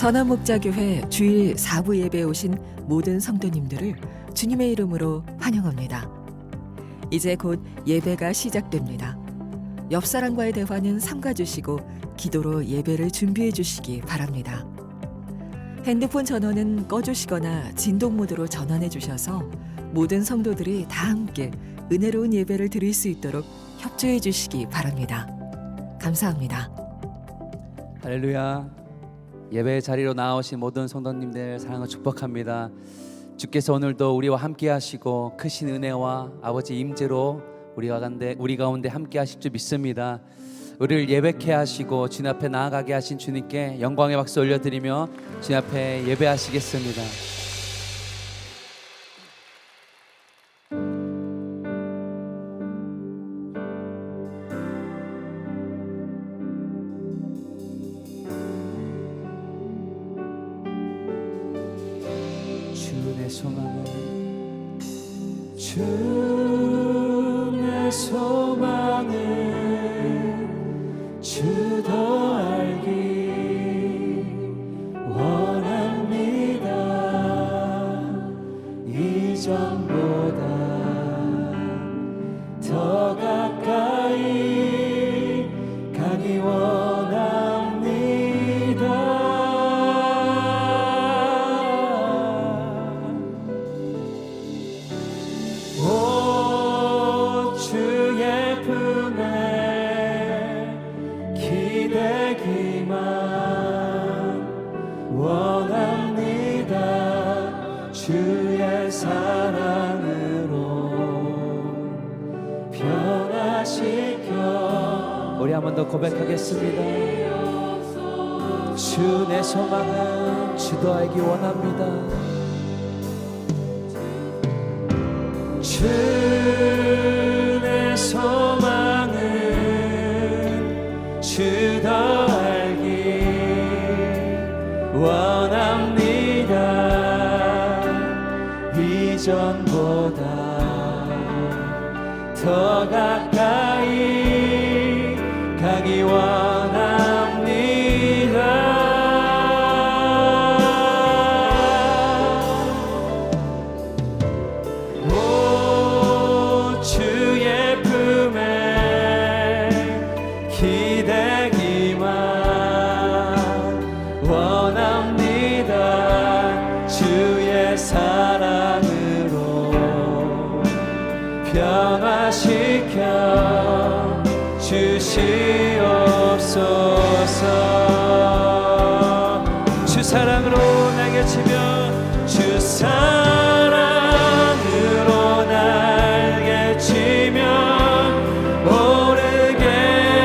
선한목자교회 주일 4부 예배에 오신 모든 성도님들을 주님의 이름으로 환영합니다. 이제 곧 예배가 시작됩니다. 옆 사람과의 대화는 삼가주시고 기도로 예배를 준비해 주시기 바랍니다. 핸드폰 전원은 꺼주시거나 진동 모드로 전환해 주셔서 모든 성도들이 다 함께 은혜로운 예배를 드릴 수 있도록 협조해 주시기 바랍니다. 감사합니다. 할렐루야. 예배 자리로 나오신 모든 성도님들 사랑을 축복합니다. 주께서 오늘도 우리와 함께 하시고 크신 은혜와 아버지 임재로 우리 가운데 함께 하실 줄 믿습니다. 우리를 예배케 하시고 주님 앞에 나아가게 하신 주님께 영광의 박수 올려드리며 주님 앞에 예배하시겠습니다. 주의 소망은 주 더 알기 원합니다. 이전보다 더 가까이 가기 원합니다. 오 주의 품에 기대기만 원합니다. 주의 사랑으로 변화시켜. 우리 한 번 더 고백하겠습니다. 주 내 소망은 주도 알기 원합니다. 주 내 소망은 주 더 알기 원합니다. 이전보다 더 가까이 가기 원합니다. 오 주의 품에 기대기만 원합니다. 주의 사랑으로 변화시켜 주시옵소서. 주 사랑으로 날개 치며 주 사랑으로 날개 치며 오르게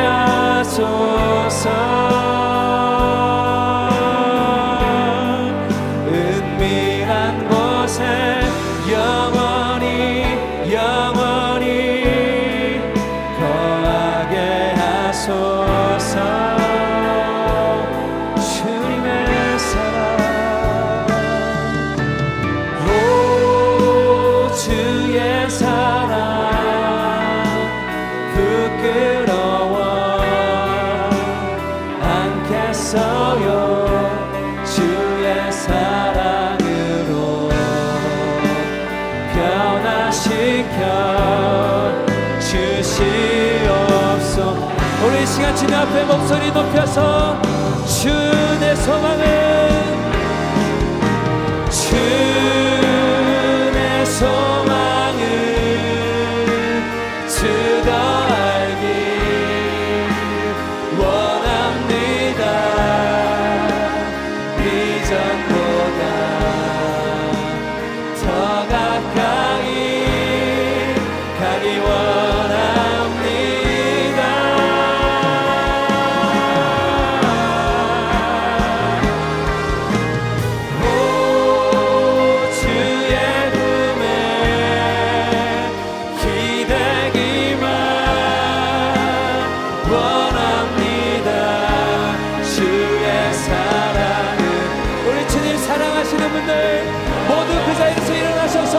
하소서. 은밀한 곳에 영원히 거하게 하소서. 주님의 사랑 오 주의 사랑 부끄러워 않겠어요. 주의 사랑으로 변화시켜 주시옵소서. 우리 이 시간 주님 앞에 목소리 높여서 주 내 소망은 주 내 소망은 주 더 알기 원합니다. 이전보다 더 가까이 가기 원합니다. 오 주의 품에 기대기만 원합니다. 주의 사랑은 우리 주님 사랑하시는 분들 모두 그 자리에서 일어나셔서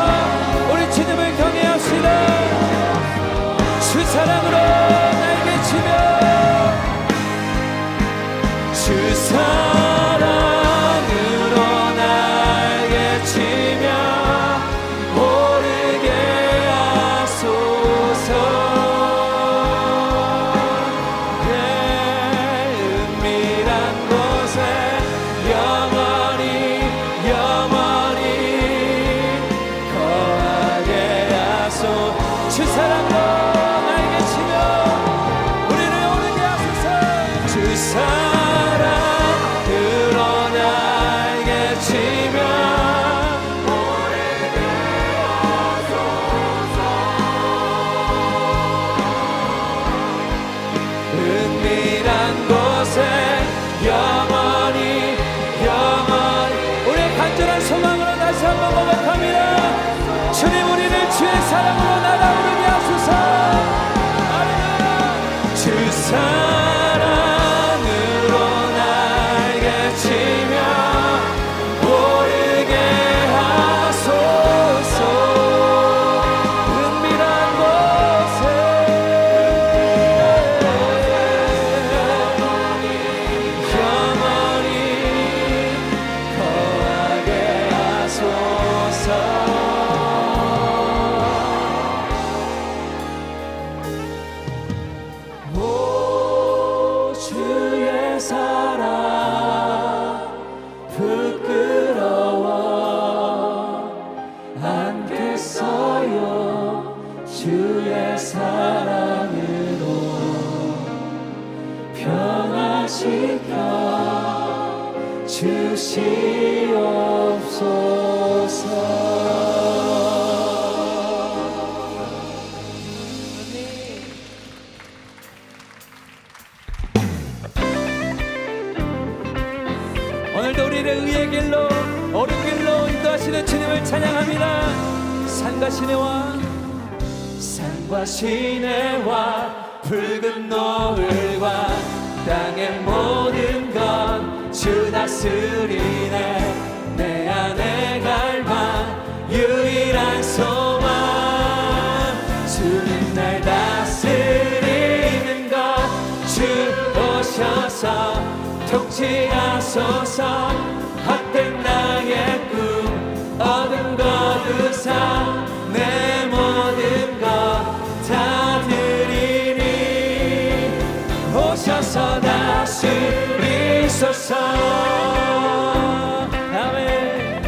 우리 주님을 경외합시다. 사랑으로 날개치며 우리를 오르게 하소서. 주 사랑으로 날개치며 은밀한 곳에 영원히 우리의 간절한 소망으로 다시 한번 고백합니다. 주님, 우리를 주의 사랑으로 날아오르게 하소서. 주 사랑으로 날개치며 오르게 하소서. 은밀한 곳에 영원히 거하게 하소서. 오 주의 사랑 부끄러워 안겠어요. 주의 사랑으로 변화시켜 주시옵소서. 오늘도 우리를 의의 길로 옳은 길로 인도하시는 주님을 찬양합니다. 산과 시내와 붉은 노을과 땅의 모든 것 주 다스리네. 내 안에 갈망 유일한 소망 주님 날 다스리는 것 주 오셔서 통치하소서. 헛된 나의 꿈 어둠 거두사 내 모든 것 다 드리니 오셔서 다스리소서. 아멘.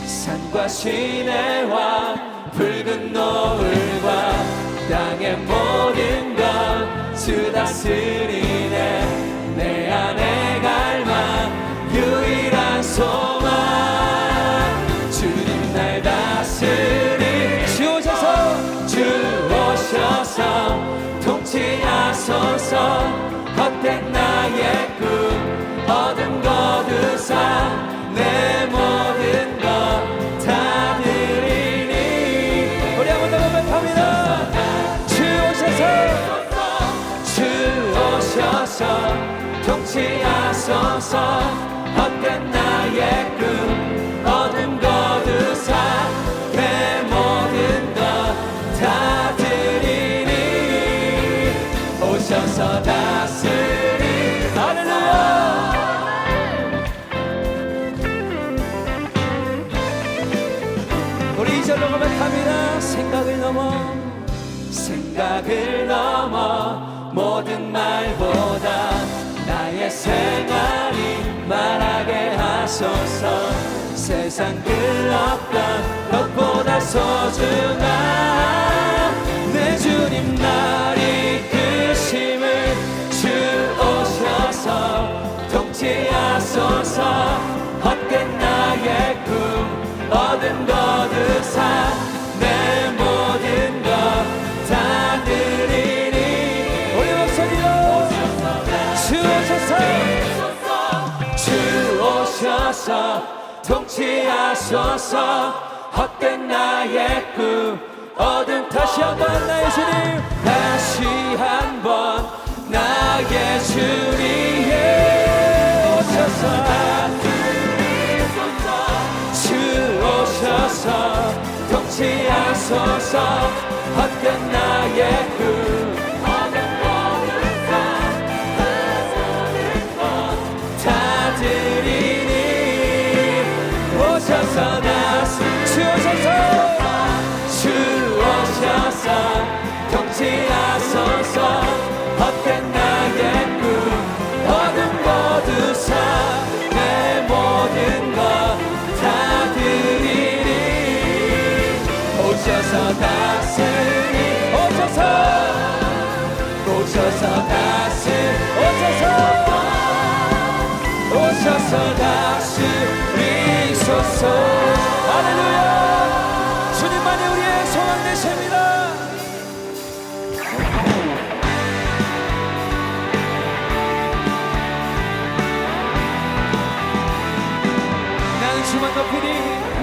산과 시내와 붉은 노을과 땅의 모든 것 주 다스리네. 내 안에 갈망 유일한 소망 주님 날 다스리 주 오셔서 통치하소서. 헛된 나의 꿈 어둠 거두사 내 모든 것 다 드리니 우리 한번 더 고백합니다. 주 오셔서 통치하소서. 헛된 나의 꿈 어둠 거두사 내 모든 것 다 드리니 오셔서 다스리. 할렐루야. 우리 이절로 고백합니다. 생각을 넘어 모든 말보다 나의 생활이 말하게 하소서. 세상 그 어떤 것보다 소중한 내 주님 날 이끄심을 주 오셔서 통치하소서. 헛된 나의 꿈 어둠 거두사 내 모든 것 다 드리니 우리 목소리로 주 오셔서 통치하소서. 헛된 나의 꿈 어둠 다시 한번 나의 주님 다시 한번 나의 주님 오셔서 주 오셔서 통치하소서. 헛된 나의 꿈 다 드리니 오셔서 주 오셔서 통치하소서. 헛된 나의 꿈 어둠 거두사 내 모든 것 오셔서 다스리 오셔서 다스리소서. 할렐루야. 주님만이 우리의 소망 되십니다.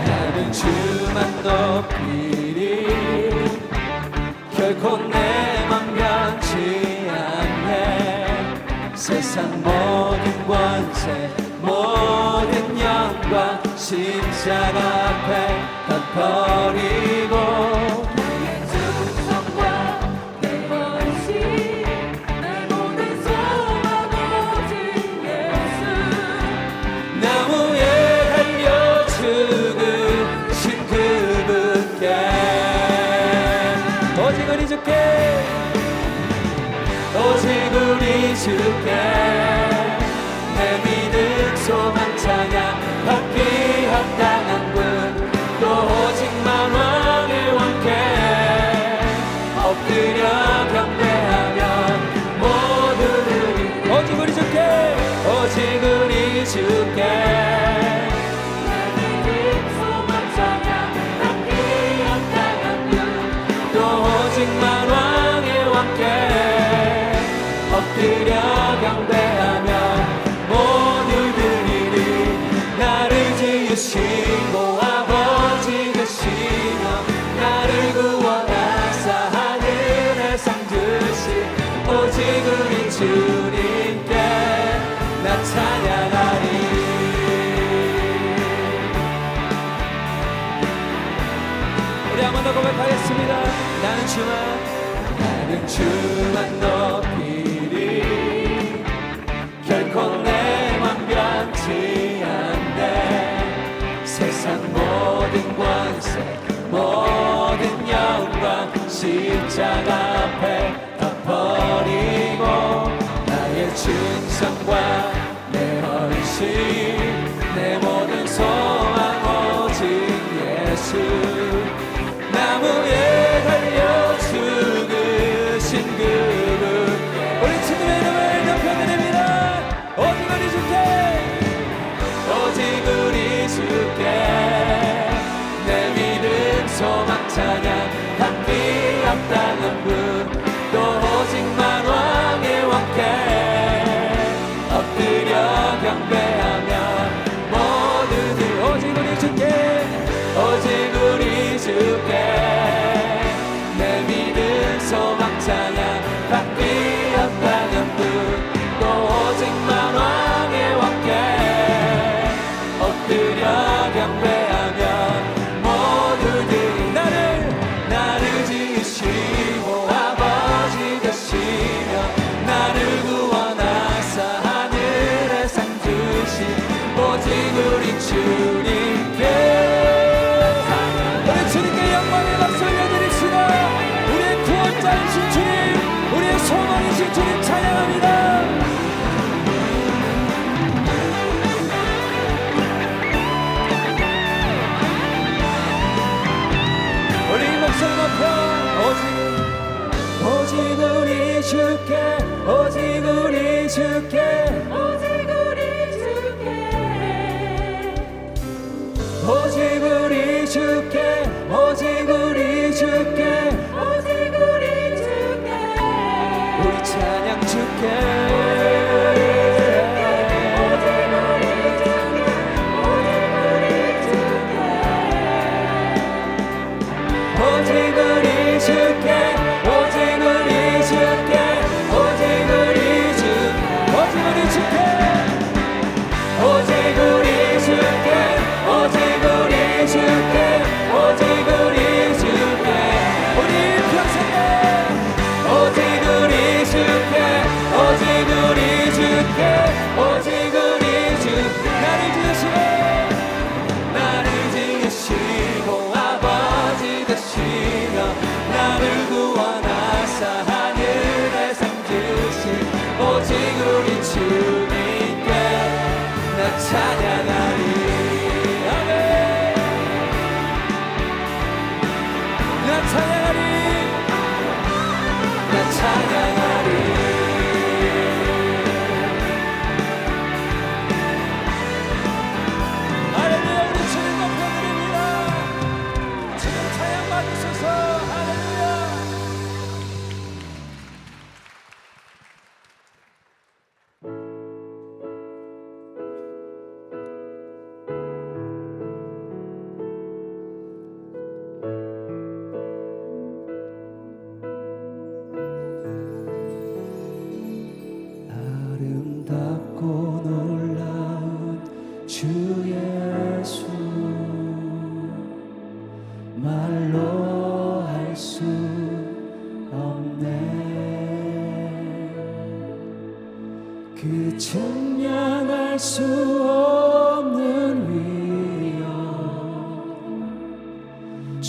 나는 주만 높이리 결코 내 맘 변치 않네. 세상 모든 권세 모든 영광 십자가 앞에 다 버리고 나의 충성과 내 헌신 내 모든 소망 오직 예수. 나무에 달려 죽으신 그분께 오직 우리 주께 내 믿음 소망 찬양 받기 합당한 분 또 오직 만왕의 왕께 엎드려 경배하며 모두들이 오직 우리 주께 내 믿음 소망 찬양 받기 합당한 분 또 오직 만왕의 왕께 엎드려 경배하며 모두들이 나를 지으시고 아버지 되시며 나를 구원하사 하늘의 상 주신 오직 우리 주님께 나 찬양하리. 우리 한 번 더 고백하겠습니다. 나는 주만 높이리 결코 내 맘 변치 않네. 세상 모든 권세 모든 영광 십자가 앞에 다 버리고 나의 충성과 내 헌신 내 모든 소망 오직 예수. 나무에 달려 죽으신 그분 우리 주님의 이름을 높여드립니다. 오직 우리 주께 내 믿음 소망 찬양 받기 합당한 분 또 오직 만왕의 왕께 엎드려 경배하며 모두들 오직 우리 주께 내 믿음 소망 찬양 받기 합당한 분 또 오직 만왕의 왕께 엎드려 경배하며 모두들이 나를 지으시고 아버지 되시며 나를 구원하사 하늘의 상 주신 오직 우리 주님께 우리 주님께 영광의 박수 올려드립시다. 우리의 구원자이신 주님 우리의 소망이신 주님 찬양합니다. 우리 목소리 높여 오직 우리 주께 오직 우리 주께 오직 우리 주께 오직 우리 주께 오직 우리 주께 오직 우리 주께 우리 찬양 주께 찬양하리. 아멘. 나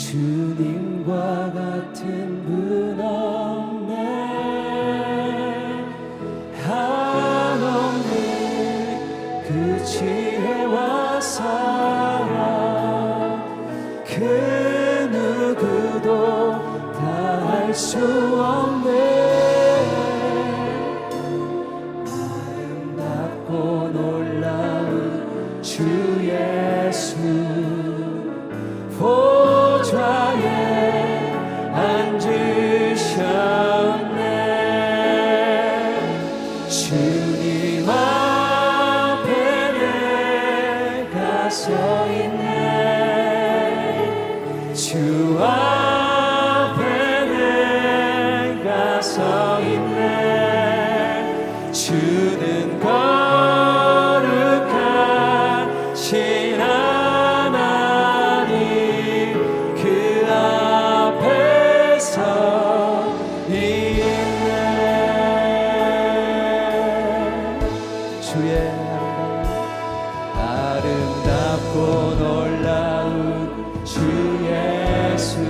주님과 같은 분 없네. 한없는 그 지혜와 사랑 그 누구도 다 할 수 없네. 아름답고 놀라운 주 예수 보좌에 앉으셨네. 주님 앞에 내가 서 있네. 주 앞에 내가 서 있네. 주는 거룩하신 하나님 그 앞에 서 있네. 주의 아름답고 놀라운 주 예수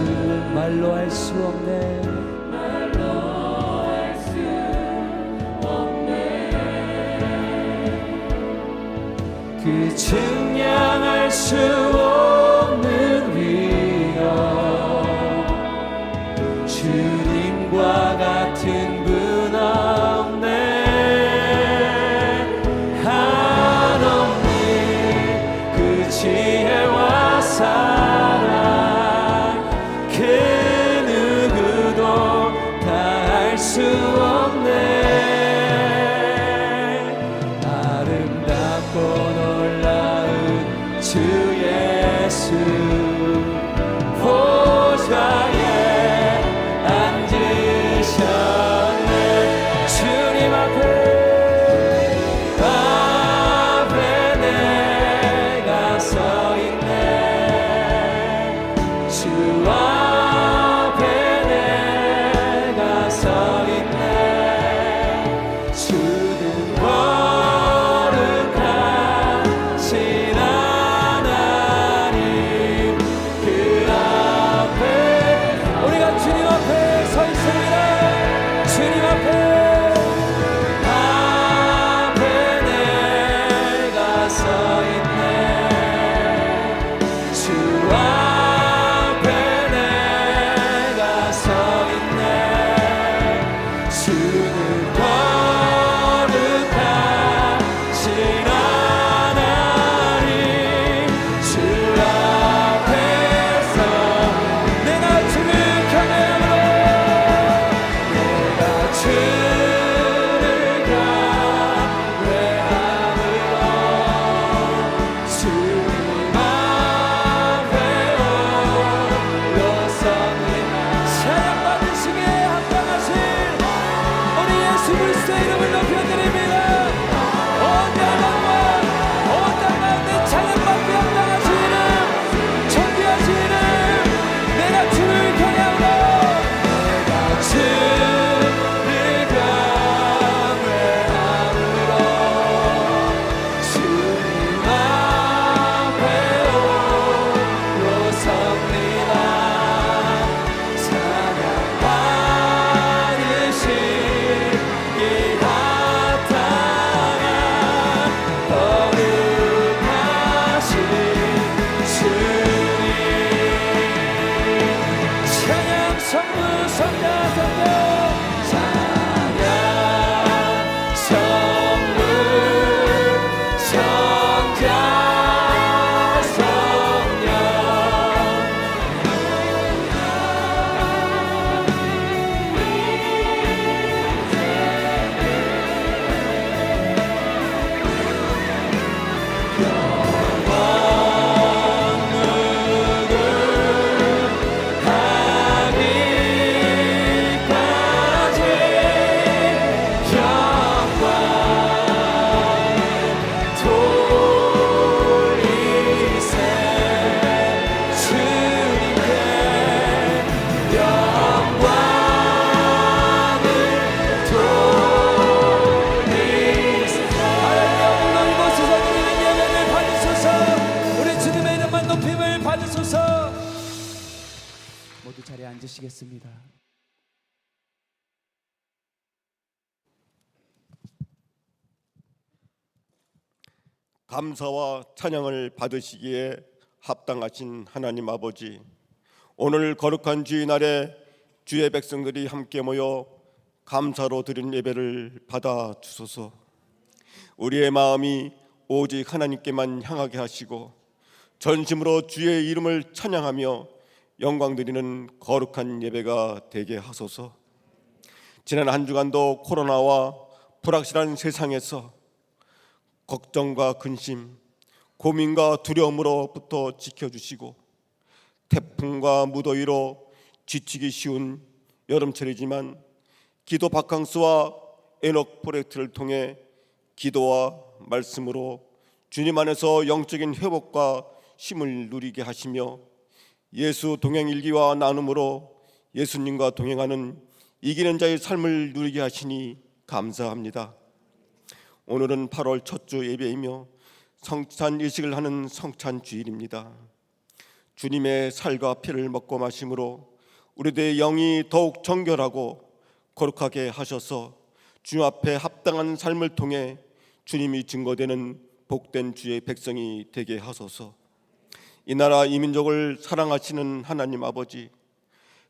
말로 할 수 없네. 그 증량할 수 없는 위엄 주님과 같은 분 없네. 한없는 그 지혜와 사랑 그 누구도 다 할 수 없네. 아름답고 놀라운 주 예수 보좌에 앉으셨네. 주님 앞에 내가 서 있네. 주 앞에 내가 서 있네. 주는 거룩하신 하나님 그 앞에 우리가 주님 앞에 서 있습니다. 주님 앞에 내가 서 있네. 주 앞에 내가 서 있네. 주는 거룩하신 하나님 주 앞에서 내가 주를 경외함으로 내가 주를 경외함으로 주님 앞에 홀로 섭니다. 사랑 받으시기에 합당하신 우리 예수 그리스도의 이름을 높여드립니다. 온 열방과 온 땅 가운데 찬양받기 합당하신 이름, 존귀하신 이름, 내가 주를 경외함으로 내가 주를 경외함으로 주님 앞에 홀로 섭니다. 사랑 받으시기 합당한 거룩하신 주님. 찬양 성부 성자 성령 찬양 성부 성자 성령 모두 자리에 앉으시겠습니다. 감사와 찬양을 받으시기에 합당하신 하나님 아버지, 오늘 거룩한 주의 날에 주의 백성들이 함께 모여 감사로 드린 예배를 받아 주소서. 우리의 마음이 오직 하나님께만 향하게 하시고 전심으로 주의 이름을 찬양하며 영광 드리는 거룩한 예배가 되게 하소서. 지난 한 주간도 코로나와 불확실한 세상에서 걱정과 근심, 고민과 두려움으로부터 지켜주시고 태풍과 무더위로 지치기 쉬운 여름철이지만 기도 바캉스와 에녹 프로젝트를 통해 기도와 말씀으로 주님 안에서 영적인 회복과 힘을 누리게 하시며 예수 동행일기와 나눔으로 예수님과 동행하는 이기는 자의 삶을 누리게 하시니 감사합니다. 오늘은 8월 첫 주 예배이며 성찬 일식을 하는 성찬 주일입니다. 주님의 살과 피를 먹고 마심으로 우리들의 영이 더욱 정결하고 거룩하게 하셔서 주님 앞에 합당한 삶을 통해 주님이 증거되는 복된 주의 백성이 되게 하소서. 이 나라 이 민족을 사랑하시는 하나님 아버지,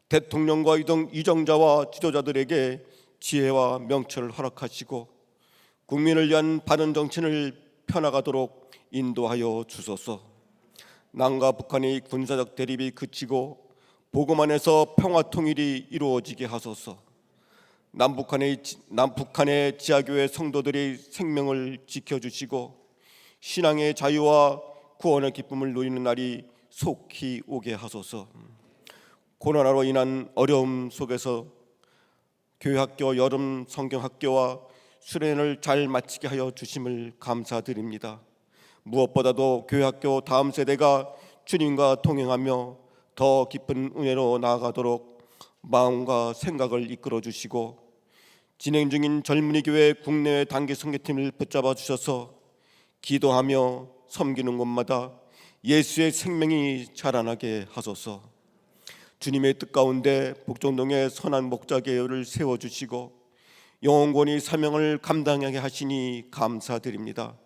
대통령과 이정자와 지도자들에게 지혜와 명철을 허락하시고 국민을 위한 바른 정치를 펴나가도록 인도하여 주소서. 남과 북한의 군사적 대립이 그치고 복음 안에서 평화 통일이 이루어지게 하소서. 남북한의 지하교회 성도들의 생명을 지켜주시고 신앙의 자유와 구원의 기쁨을 누리는 날이 속히 오게 하소서. 코로나로 인한 어려움 속에서 교회학교 여름 성경학교와 수련을 잘 마치게 하여 주심을 감사드립니다. 무엇보다도 교회학교 다음 세대가 주님과 동행하며 더 깊은 은혜로 나아가도록 마음과 생각을 이끌어 주시고 진행 중인 젊은이 교회 국내외 단기 선교팀을 붙잡아 주셔서 기도하며 섬기는 곳마다 예수의 생명이 자라나게 하소서. 주님의 뜻 가운데 북정동에 선한 목자교회를 세워주시고 영원권이 사명을 감당하게 하시니 감사드립니다.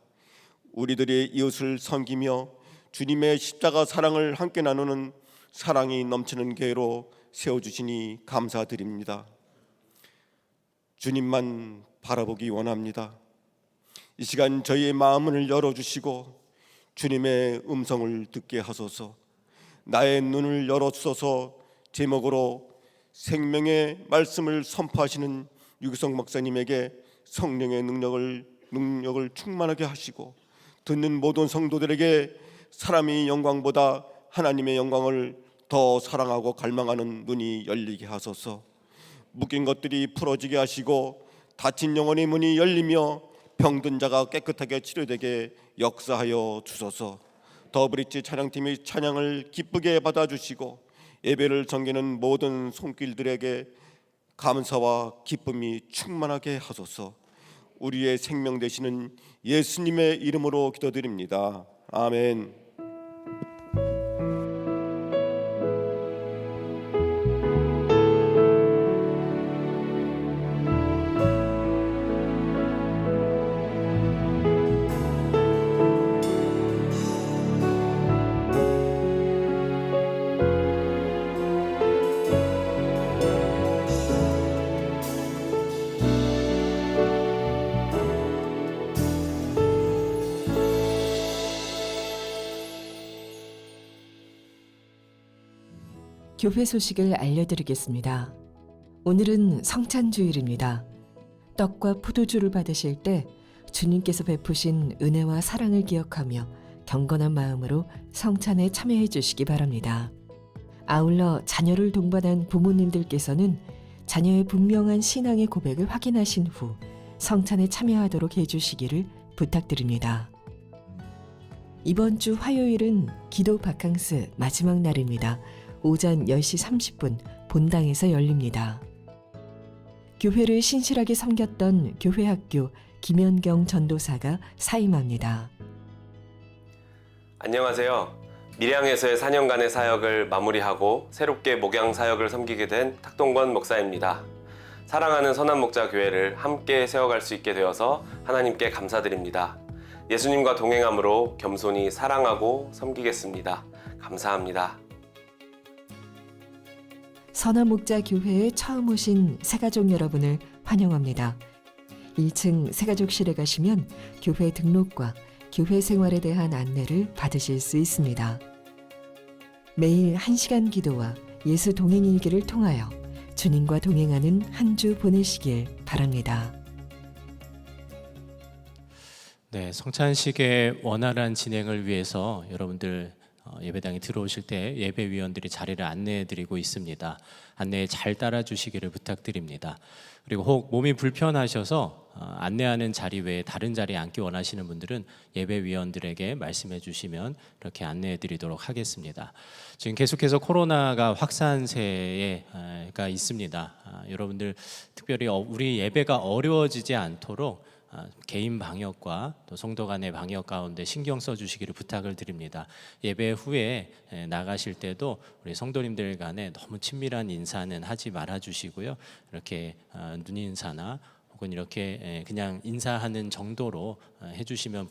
우리들의 이웃을 섬기며 주님의 십자가 사랑을 함께 나누는 사랑이 넘치는 교회로 세워주시니 감사드립니다. 주님만 바라보기 원합니다. 이 시간 저희의 마음을 열어주시고 주님의 음성을 듣게 하소서. 나의 눈을 열어주소서. 제목으로 생명의 말씀을 선포하시는 유기성 목사님에게 성령의 능력을 충만하게 하시고 듣는 모든 성도들에게 사람의 영광보다 하나님의 영광을 더 사랑하고 갈망하는 눈이 열리게 하소서. 묶인 것들이 풀어지게 하시고 닫힌 영혼의 문이 열리며 병든 자가 깨끗하게 치료되게 역사하여 주소서. 더브릿지 찬양팀의 찬양을 기쁘게 받아주시고 예배를 섬기는 모든 손길들에게 감사와 기쁨이 충만하게 하소서. 우리의 생명 되시는 예수님의 이름으로 기도드립니다. 아멘. 교회 소식을 알려드리겠습니다. 오늘은 성찬주일입니다. 떡과 포도주를 받으실 때 주님께서 베푸신 은혜와 사랑을 기억하며 경건한 마음으로 성찬에 참여해 주시기 바랍니다. 아울러 자녀를 동반한 부모님들께서는 자녀의 분명한 신앙의 고백을 확인하신 후 성찬에 참여하도록 해주시기를 부탁드립니다. 이번 주 화요일은 기도 바캉스 마지막 날입니다. 오전 10시 30분 본당에서 열립니다. 교회를 신실하게 섬겼던 교회학교 김연경 전도사가 사임합니다. 안녕하세요. 밀양에서의 4년간의 사역을 마무리하고 새롭게 목양 사역을 섬기게 된 탁동권 목사입니다. 사랑하는 선한목자 교회를 함께 세워갈 수 있게 되어서 하나님께 감사드립니다. 예수님과 동행함으로 겸손히 사랑하고 섬기겠습니다. 감사합니다. 선한목자 교회에 처음 오신 새가족 여러분을 환영합니다. 1층 새가족실에 가시면 교회 등록과 교회 생활에 대한 안내를 받으실 수 있습니다. 매일 1시간 기도와 예수 동행 일기를 통하여 주님과 동행하는 한 주 보내시길 바랍니다. 네, 성찬식의 원활한 진행을 위해서 여러분들 예배당에 들어오실 때 예배위원들이 자리를 안내해 드리고 있습니다. 안내에 잘 따라 주시기를 부탁드립니다. 그리고 혹 몸이 불편하셔서 안내하는 자리 외에 다른 자리에 앉기 원하시는 분들은 예배위원들에게 말씀해 주시면 이렇게 안내해 드리도록 하겠습니다. 지금 계속해서 코로나가 확산세가 있습니다. 여러분들 특별히 우리 예배가 어려워지지 않도록 개인 방역과 또 성도 간의 방역 가운데 신경 써주시기를 부탁을 드립니다. 예배 후에 나가실 때도 우리 성도님들 간에 너무 친밀한 인사는 하지 말아 주시고요. 이렇게 눈인사나 혹은 이렇게 그냥 인사하는 정도로 해주시면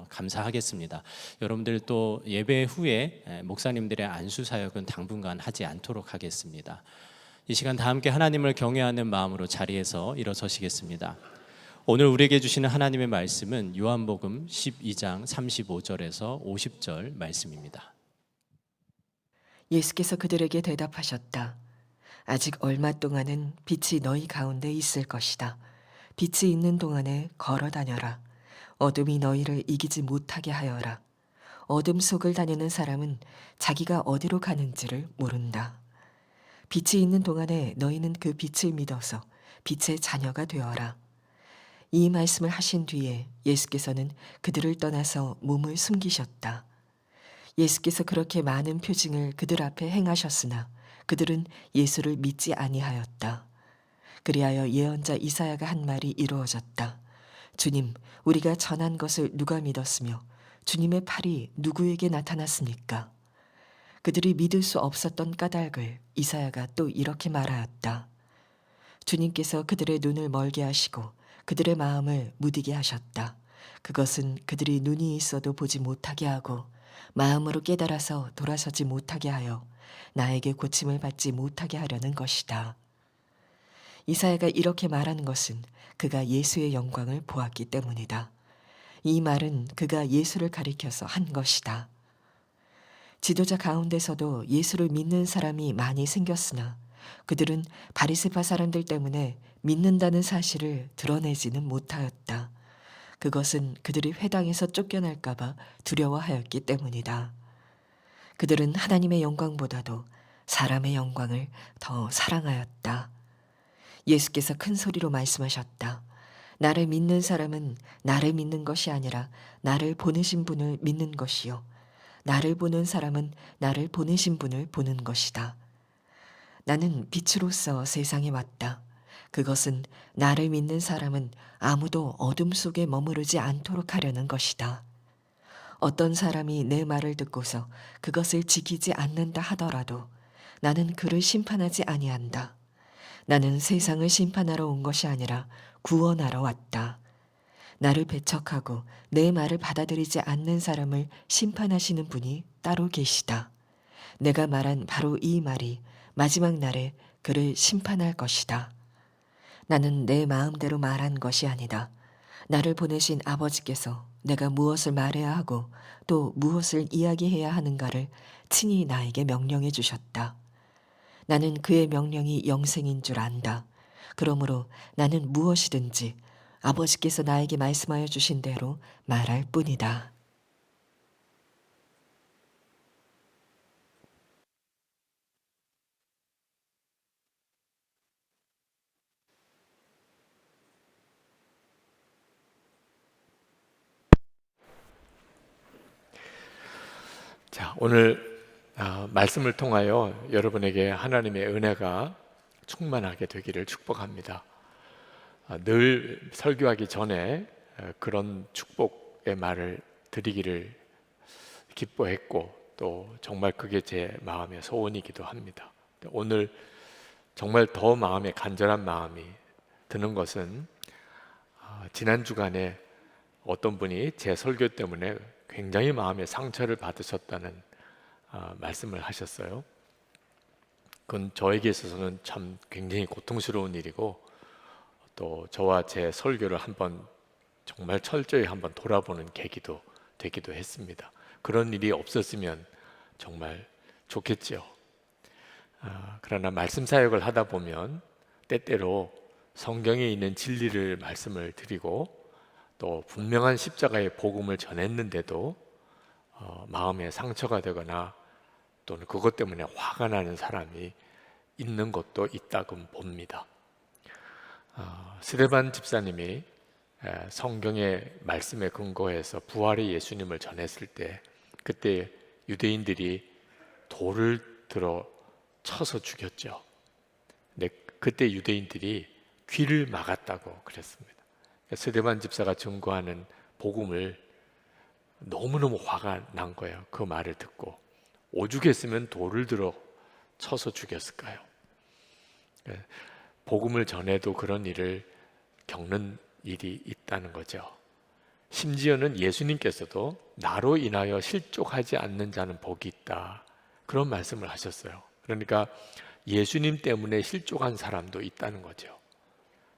감사하겠습니다. 여러분들 또 예배 후에 목사님들의 안수 사역은 당분간 하지 않도록 하겠습니다. 이 시간 다 함께 하나님을 경외하는 마음으로 자리에서 일어서시겠습니다. 오늘 우리에게 주시는 하나님의 말씀은 요한복음 12장 35절에서 50절 말씀입니다. 예수께서 그들에게 대답하셨다. 아직 얼마 동안은 빛이 너희 가운데 있을 것이다. 빛이 있는 동안에 걸어 다녀라. 어둠이 너희를 이기지 못하게 하여라. 어둠 속을 다니는 사람은 자기가 어디로 가는지를 모른다. 빛이 있는 동안에 너희는 그 빛을 믿어서 빛의 자녀가 되어라. 이 말씀을 하신 뒤에 예수께서는 그들을 떠나서 몸을 숨기셨다. 예수께서 그렇게 많은 표징을 그들 앞에 행하셨으나 그들은 예수를 믿지 아니하였다. 그리하여 예언자 이사야가 한 말이 이루어졌다. 주님, 우리가 전한 것을 누가 믿었으며 주님의 팔이 누구에게 나타났습니까? 그들이 믿을 수 없었던 까닭을 이사야가 또 이렇게 말하였다. 주님께서 그들의 눈을 멀게 하시고 그들의 마음을 무디게 하셨다. 그것은 그들이 눈이 있어도 보지 못하게 하고 마음으로 깨달아서 돌아서지 못하게 하여 나에게 고침을 받지 못하게 하려는 것이다. 이사야가 이렇게 말하는 것은 그가 예수의 영광을 보았기 때문이다. 이 말은 그가 예수를 가리켜서 한 것이다. 지도자 가운데서도 예수를 믿는 사람이 많이 생겼으나 그들은 바리새파 사람들 때문에 믿는다는 사실을 드러내지는 못하였다. 그것은 그들이 회당에서 쫓겨날까 봐 두려워하였기 때문이다. 그들은 하나님의 영광보다도 사람의 영광을 더 사랑하였다. 예수께서 큰 소리로 말씀하셨다. 나를 믿는 사람은 나를 믿는 것이 아니라 나를 보내신 분을 믿는 것이요. 나를 보는 사람은 나를 보내신 분을 보는 것이다. 나는 빛으로서 세상에 왔다. 그것은 나를 믿는 사람은 아무도 어둠 속에 머무르지 않도록 하려는 것이다. 어떤 사람이 내 말을 듣고서 그것을 지키지 않는다 하더라도 나는 그를 심판하지 아니한다. 나는 세상을 심판하러 온 것이 아니라 구원하러 왔다. 나를 배척하고 내 말을 받아들이지 않는 사람을 심판하시는 분이 따로 계시다. 내가 말한 바로 이 말이 마지막 날에 그를 심판할 것이다. 나는 내 마음대로 말한 것이 아니다. 나를 보내신 아버지께서 내가 무엇을 말해야 하고 또 무엇을 이야기해야 하는가를 친히 나에게 명령해 주셨다. 나는 그의 명령이 영생인 줄 안다. 그러므로 나는 무엇이든지 아버지께서 나에게 말씀하여 주신 대로 말할 뿐이다. 자, 오늘 말씀을 통하여 여러분에게 하나님의 은혜가 충만하게 되기를 축복합니다. 늘 설교하기 전에 그런 축복의 말을 드리기를 기뻐했고 또 정말 그게 제 마음의 소원이기도 합니다. 오늘 정말 더 마음에 간절한 마음이 드는 것은 지난 주간에 어떤 분이 제 설교 때문에 굉장히 마음에 상처를 받으셨다는 말씀을 하셨어요. 그건 저에게 있어서는 참 굉장히 고통스러운 일이고 또 저와 제 설교를 한번 정말 철저히 한번 돌아보는 계기도 되기도 했습니다. 그런 일이 없었으면 정말 좋겠지요. 그러나 말씀 사역을 하다 보면 때때로 성경에 있는 진리를 말씀을 드리고 또 분명한 십자가의 복음을 전했는데도 마음에 상처가 되거나 또는 그것 때문에 화가 나는 사람이 있는 것도 있다고 봅니다. 스데반 집사님이 성경의 말씀에 근거해서 부활의 예수님을 전했을 때 그때 유대인들이 돌을 들어 쳐서 죽였죠. 근데 그때 유대인들이 귀를 막았다고 그랬습니다. 스데반 집사가 증거하는 복음을 너무너무 화가 난 거예요. 그 말을 듣고 오죽했으면 돌을 들어 쳐서 죽였을까요? 복음을 전해도 그런 일을 겪는 일이 있다는 거죠. 심지어는 예수님께서도 나로 인하여 실족하지 않는 자는 복이 있다, 그런 말씀을 하셨어요. 그러니까 예수님 때문에 실족한 사람도 있다는 거죠.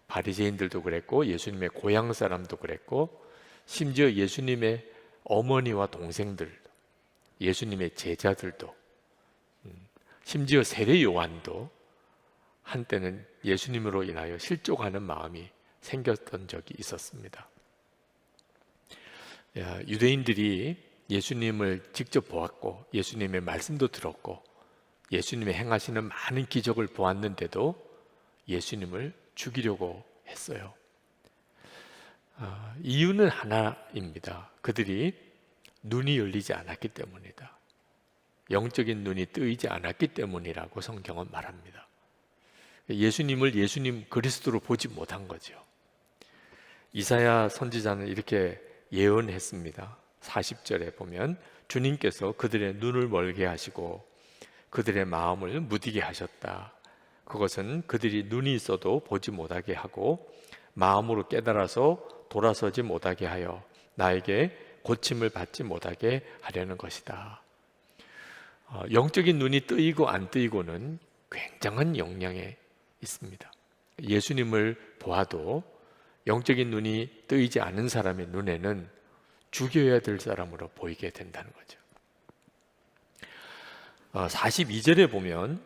바리새인들도 그랬고 예수님의 고향 사람도 그랬고 심지어 예수님의 어머니와 동생들, 예수님의 제자들도, 심지어 세례 요한도 한때는 예수님으로 인하여 실족하는 마음이 생겼던 적이 있었습니다. 유대인들이 예수님을 직접 보았고 예수님의 말씀도 들었고 예수님의 행하시는 많은 기적을 보았는데도 예수님을 죽이려고 했어요. 이유는 하나입니다. 그들이 눈이 열리지 않았기 때문이다. 영적인 눈이 뜨이지 않았기 때문이라고 성경은 말합니다. 예수님을 예수님 그리스도로 보지 못한 거죠. 이사야 선지자는 이렇게 예언했습니다. 40절에 보면 주님께서 그들의 눈을 멀게 하시고 그들의 마음을 무디게 하셨다. 그것은 그들이 눈이 있어도 보지 못하게 하고 마음으로 깨달아서 돌아서지 못하게 하여 나에게 고침을 받지 못하게 하려는 것이다. 영적인 눈이 뜨이고 안 뜨이고는 굉장한 영향에 있습니다. 예수님을 보아도 영적인 눈이 뜨이지 않은 사람의 눈에는 죽여야 될 사람으로 보이게 된다는 거죠. 42절에 보면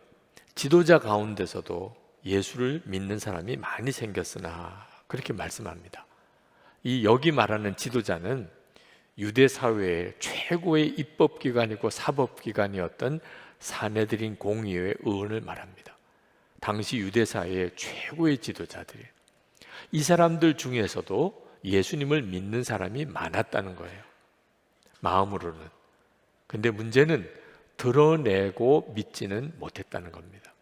지도자 가운데서도 예수를 믿는 사람이 많이 생겼으나 그렇게 말씀합니다. 이 여기 말하는 지도자는 유대 사회의 최고의 입법기관이고 사법기관이었던 사내들인 공의회 의원을 말합니다. 당시 유대 사회의 최고의 지도자들이, 이 사람들 중에서도 예수님을 믿는 사람이 많았다는 거예요. 마음으로는. 근데 문제는 드러내고 믿지는 못했다는 겁니다.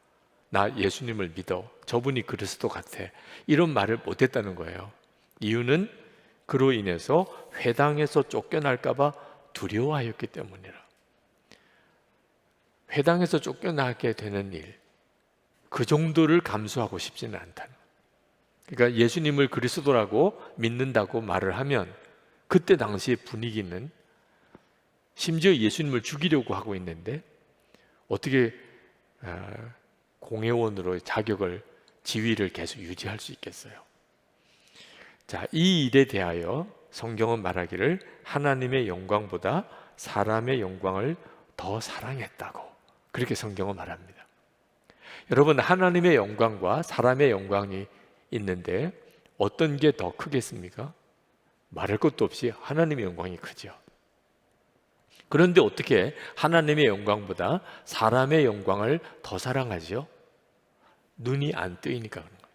나 예수님을 믿어, 저분이 그리스도 같아, 이런 말을 못했다는 거예요. 이유는 그로 인해서 회당에서 쫓겨날까 봐 두려워하였기 때문이라. 회당에서 쫓겨나게 되는 일, 그 정도를 감수하고 싶지는 않다는 거예요. 그러니까 예수님을 그리스도라고 믿는다고 말을 하면 그때 당시의 분위기는 심지어 예수님을 죽이려고 하고 있는데 어떻게 공회원으로 자격을, 지위를 계속 유지할 수 있겠어요? 자, 이 일에 대하여 성경은 말하기를 하나님의 영광보다 사람의 영광을 더 사랑했다고, 그렇게 성경은 말합니다. 여러분, 하나님의 영광과 사람의 영광이 있는데 어떤 게 더 크겠습니까? 말할 것도 없이 하나님의 영광이 크죠. 그런데 어떻게 하나님의 영광보다 사람의 영광을 더 사랑하죠? 눈이 안 뜨이니까 그런 거예요.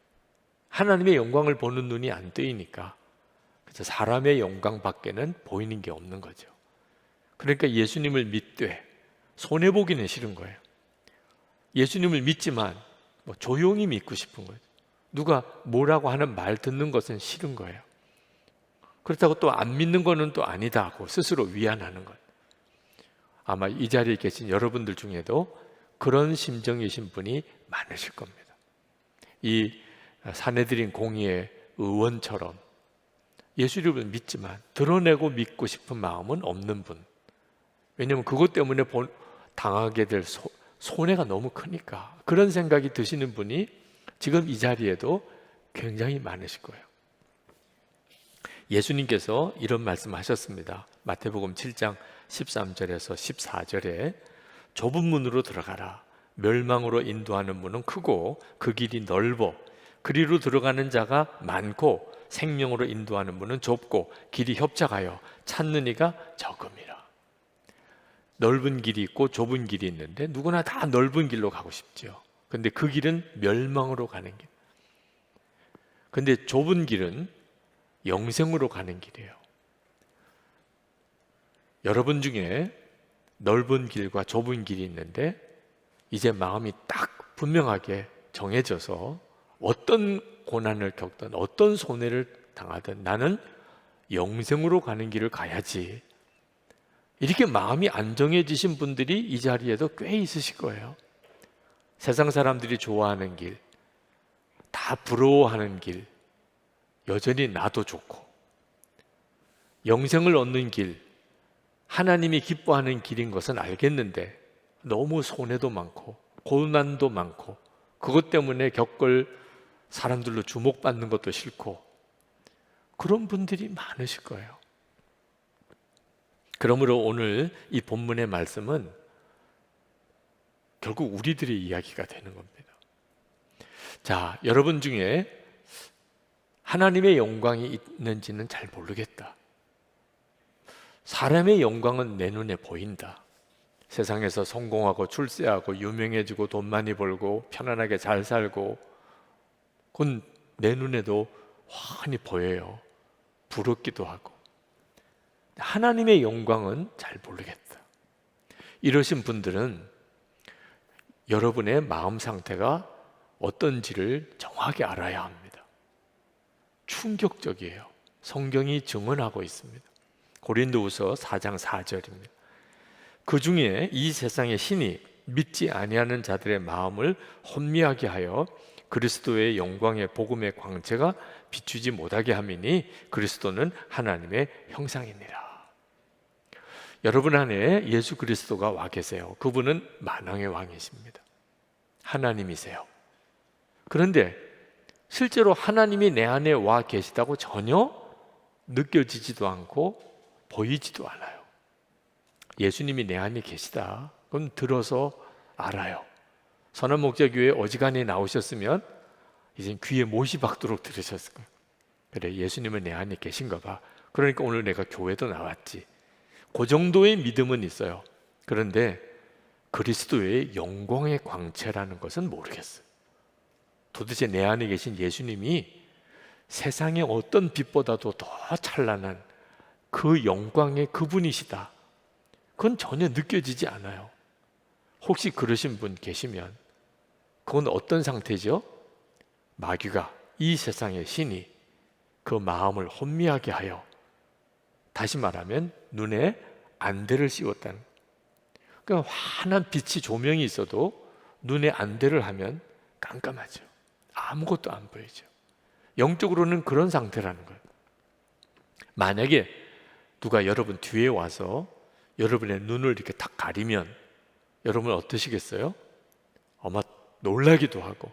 하나님의 영광을 보는 눈이 안 뜨이니까 그래서 사람의 영광밖에는 보이는 게 없는 거죠. 그러니까 예수님을 믿되 손해보기는 싫은 거예요. 예수님을 믿지만 조용히 믿고 싶은 거죠. 누가 뭐라고 하는 말 듣는 것은 싫은 거예요. 그렇다고 또 안 믿는 거는 또 아니다 하고 스스로 위안하는 거예요. 아마 이 자리에 계신 여러분들 중에도 그런 심정이신 분이 많으실 겁니다. 이 사내들인 공의의 의원처럼 예수를 믿지만 드러내고 믿고 싶은 마음은 없는 분. 왜냐하면 그것 때문에 당하게 될 손해가 너무 크니까. 그런 생각이 드시는 분이 지금 이 자리에도 굉장히 많으실 거예요. 예수님께서 이런 말씀하셨습니다. 마태복음 7장 13절에서 14절에 좁은 문으로 들어가라. 멸망으로 인도하는 문은 크고 그 길이 넓어 그리로 들어가는 자가 많고 생명으로 인도하는 문은 좁고 길이 협착하여 찾는 이가 적음이라. 넓은 길이 있고 좁은 길이 있는데 누구나 다 넓은 길로 가고 싶죠. 근데 그 길은 멸망으로 가는 길. 근데 좁은 길은 영생으로 가는 길이에요. 여러분 중에 넓은 길과 좁은 길이 있는데 이제 마음이 딱 분명하게 정해져서 어떤 고난을 겪든 어떤 손해를 당하든 나는 영생으로 가는 길을 가야지. 이렇게 마음이 안정해지신 분들이 이 자리에도 꽤 있으실 거예요. 세상 사람들이 좋아하는 길, 다 부러워하는 길, 여전히 나도 좋고, 영생을 얻는 길, 하나님이 기뻐하는 길인 것은 알겠는데 너무 손해도 많고 고난도 많고 그것 때문에 겪을 사람들로 주목받는 것도 싫고 그런 분들이 많으실 거예요. 그러므로 오늘 이 본문의 말씀은 결국 우리들의 이야기가 되는 겁니다. 자, 여러분 중에 하나님의 영광이 있는지는 잘 모르겠다. 사람의 영광은 내 눈에 보인다. 세상에서 성공하고 출세하고 유명해지고 돈 많이 벌고 편안하게 잘 살고 그건 내 눈에도 환히 보여요. 부럽기도 하고. 하나님의 영광은 잘 모르겠다. 이러신 분들은 여러분의 마음 상태가 어떤지를 정확히 알아야 합니다. 충격적이에요. 성경이 증언하고 있습니다. 고린도후서 4장 4절입니다. 그 중에 이 세상의 신이 믿지 아니하는 자들의 마음을 혼미하게 하여 그리스도의 영광의 복음의 광채가 비추지 못하게 함이니 그리스도는 하나님의 형상이니라. 여러분 안에 예수 그리스도가 와 계세요. 그분은 만왕의 왕이십니다. 하나님이세요. 그런데 실제로 하나님이 내 안에 와 계시다고 전혀 느껴지지도 않고 보이지도 않아요. 예수님이 내 안에 계시다. 그건 들어서 알아요. 선한목자교회 어지간히 나오셨으면 이제 귀에 못이 박도록 들으셨을 거예요. 그래, 예수님은 내 안에 계신가 봐. 그러니까 오늘 내가 교회도 나왔지. 그 정도의 믿음은 있어요. 그런데 그리스도의 영광의 광채라는 것은 모르겠어요. 도대체 내 안에 계신 예수님이 세상의 어떤 빛보다도 더 찬란한 그 영광의 그분이시다. 그건 전혀 느껴지지 않아요. 혹시 그러신 분 계시면 그건 어떤 상태죠? 마귀가, 이 세상의 신이 그 마음을 혼미하게 하여, 다시 말하면 눈에 안대를 씌웠다는. 그러니까 환한 빛이 조명이 있어도 눈에 안대를 하면 깜깜하죠. 아무것도 안 보이죠. 영적으로는 그런 상태라는 거예요. 만약에 누가 여러분 뒤에 와서 여러분의 눈을 이렇게 탁 가리면 여러분 어떠시겠어요? 아마 놀라기도 하고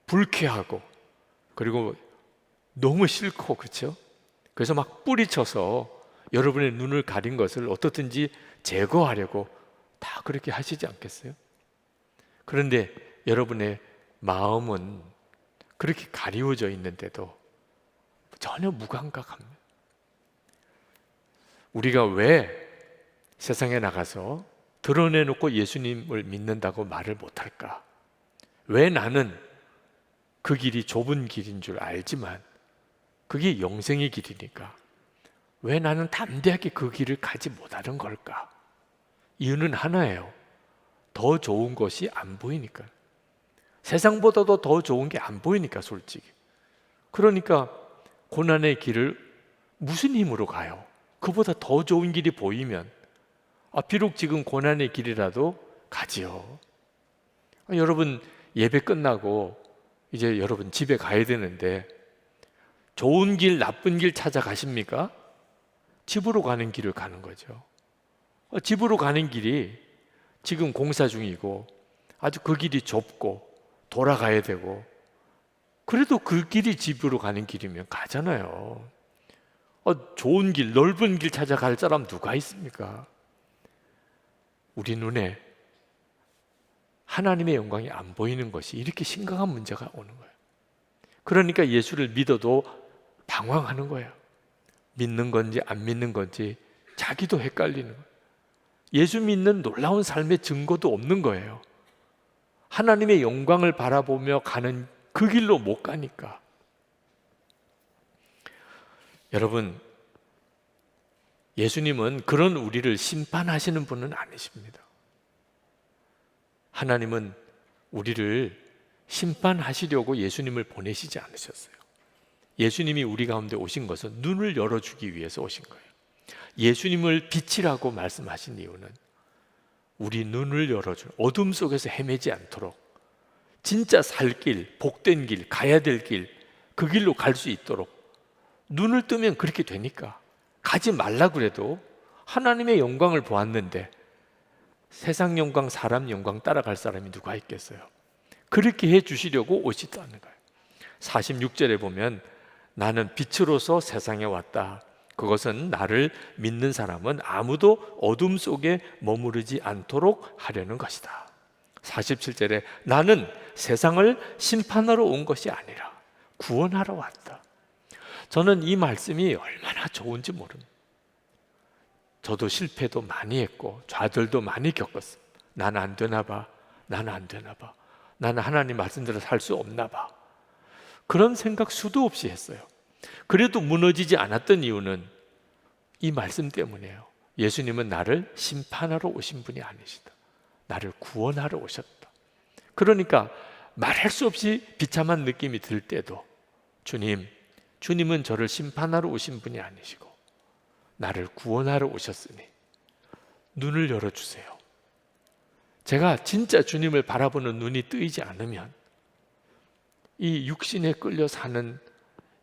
불쾌하고 그리고 너무 싫고, 그렇죠? 그래서 막 뿌리쳐서 여러분의 눈을 가린 것을 어떻든지 제거하려고 다 그렇게 하시지 않겠어요? 그런데 여러분의 마음은 그렇게 가리워져 있는데도 전혀 무감각합니다. 우리가 왜 세상에 나가서 드러내놓고 예수님을 믿는다고 말을 못할까? 왜 나는 그 길이 좁은 길인 줄 알지만 그게 영생의 길이니까 왜 나는 담대하게 그 길을 가지 못하는 걸까? 이유는 하나예요. 더 좋은 것이 안 보이니까. 세상보다도 더 좋은 게 안 보이니까, 솔직히. 그러니까 고난의 길을 무슨 힘으로 가요? 그보다 더 좋은 길이 보이면 비록 지금 고난의 길이라도 가지요. 여러분 예배 끝나고 이제 여러분 집에 가야 되는데 좋은 길, 나쁜 길 찾아가십니까? 집으로 가는 길을 가는 거죠. 집으로 가는 길이 지금 공사 중이고 아주 그 길이 좁고 돌아가야 되고, 그래도 그 길이 집으로 가는 길이면 가잖아요. 좋은 길, 넓은 길 찾아갈 사람 누가 있습니까? 우리 눈에 하나님의 영광이 안 보이는 것이 이렇게 심각한 문제가 오는 거예요. 그러니까 예수를 믿어도 방황하는 거예요. 믿는 건지 안 믿는 건지 자기도 헷갈리는 거예요. 예수 믿는 놀라운 삶의 증거도 없는 거예요. 하나님의 영광을 바라보며 가는 그 길로 못 가니까. 여러분, 예수님은 그런 우리를 심판하시는 분은 아니십니다. 하나님은 우리를 심판하시려고 예수님을 보내시지 않으셨어요. 예수님이 우리 가운데 오신 것은 눈을 열어주기 위해서 오신 거예요. 예수님을 빛이라고 말씀하신 이유는 우리 눈을 열어줄, 어둠 속에서 헤매지 않도록 진짜 살 길, 복된 길, 가야 될 길, 그 길로 갈 수 있도록 눈을 뜨면 그렇게 되니까. 가지 말라 그래도 하나님의 영광을 보았는데 세상 영광, 사람 영광 따라갈 사람이 누가 있겠어요? 그렇게 해주시려고 오시다는 거예요. 46절에 보면 나는 빛으로서 세상에 왔다. 그것은 나를 믿는 사람은 아무도 어둠 속에 머무르지 않도록 하려는 것이다. 47절에 나는 세상을 심판하러 온 것이 아니라 구원하러 왔다. 저는 이 말씀이 얼마나 좋은지 모릅니다. 저도 실패도 많이 했고 좌절도 많이 겪었습니다. 나는 안 되나 봐. 나는 안 되나 봐. 나는 하나님 말씀대로 살 수 없나 봐. 그런 생각 수도 없이 했어요. 그래도 무너지지 않았던 이유는 이 말씀 때문이에요. 예수님은 나를 심판하러 오신 분이 아니시다. 나를 구원하러 오셨다. 그러니까 말할 수 없이 비참한 느낌이 들 때도 주님은 저를 심판하러 오신 분이 아니시고 나를 구원하러 오셨으니 눈을 열어주세요. 제가 진짜 주님을 바라보는 눈이 뜨이지 않으면 이 육신에 끌려 사는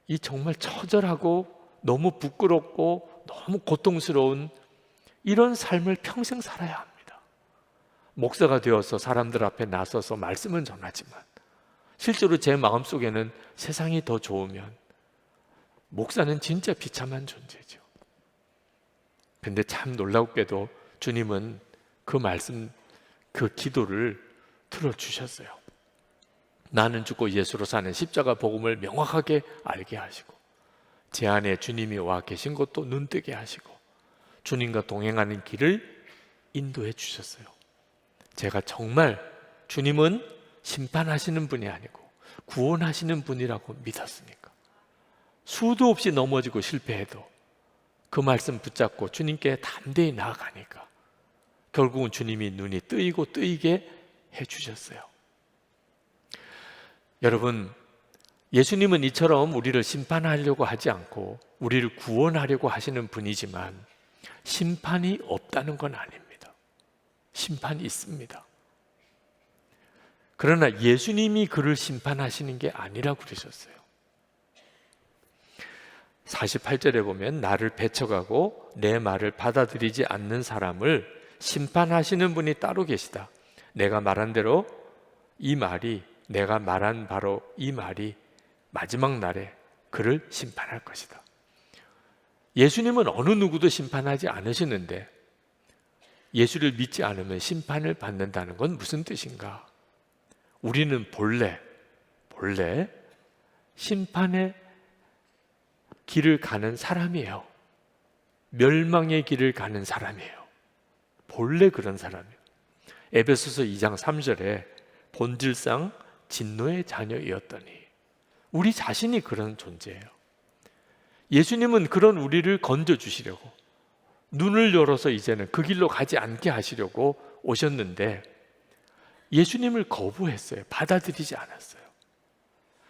이 정말 처절하고 너무 부끄럽고 너무 고통스러운 이런 삶을 평생 살아야 합니다. 목사가 되어서 사람들 앞에 나서서 말씀은 전하지만 실제로 제 마음속에는 세상이 더 좋으면 목사는 진짜 비참한 존재죠. 근데 참 놀랍게도 주님은 그 말씀, 그 기도를 들어주셨어요. 나는 죽고 예수로 사는 십자가 복음을 명확하게 알게 하시고 제 안에 주님이 와 계신 것도 눈뜨게 하시고 주님과 동행하는 길을 인도해 주셨어요. 제가 정말 주님은 심판하시는 분이 아니고 구원하시는 분이라고 믿었으니까 수도 없이 넘어지고 실패해도 그 말씀 붙잡고 주님께 담대히 나아가니까 결국은 주님이 눈이 뜨이고 뜨이게 해주셨어요. 여러분, 예수님은 이처럼 우리를 심판하려고 하지 않고 우리를 구원하려고 하시는 분이지만 심판이 없다는 건 아닙니다. 심판이 있습니다. 그러나 예수님이 그를 심판하시는 게 아니라고 그러셨어요. 48절에 보면 나를 배척하고 내 말을 받아들이지 않는 사람을 심판하시는 분이 따로 계시다. 내가 말한 바로 이 말이 마지막 날에 그를 심판할 것이다. 예수님은 어느 누구도 심판하지 않으시는데 예수를 믿지 않으면 심판을 받는다는 건 무슨 뜻인가? 우리는 본래 심판의 길을 가는 사람이에요. 멸망의 길을 가는 사람이에요. 본래 그런 사람이에요. 에베소서 2장 3절에 본질상 진노의 자녀이었더니 우리 자신이 그런 존재예요. 예수님은 그런 우리를 건져주시려고 눈을 열어서 이제는 그 길로 가지 않게 하시려고 오셨는데 예수님을 거부했어요. 받아들이지 않았어요.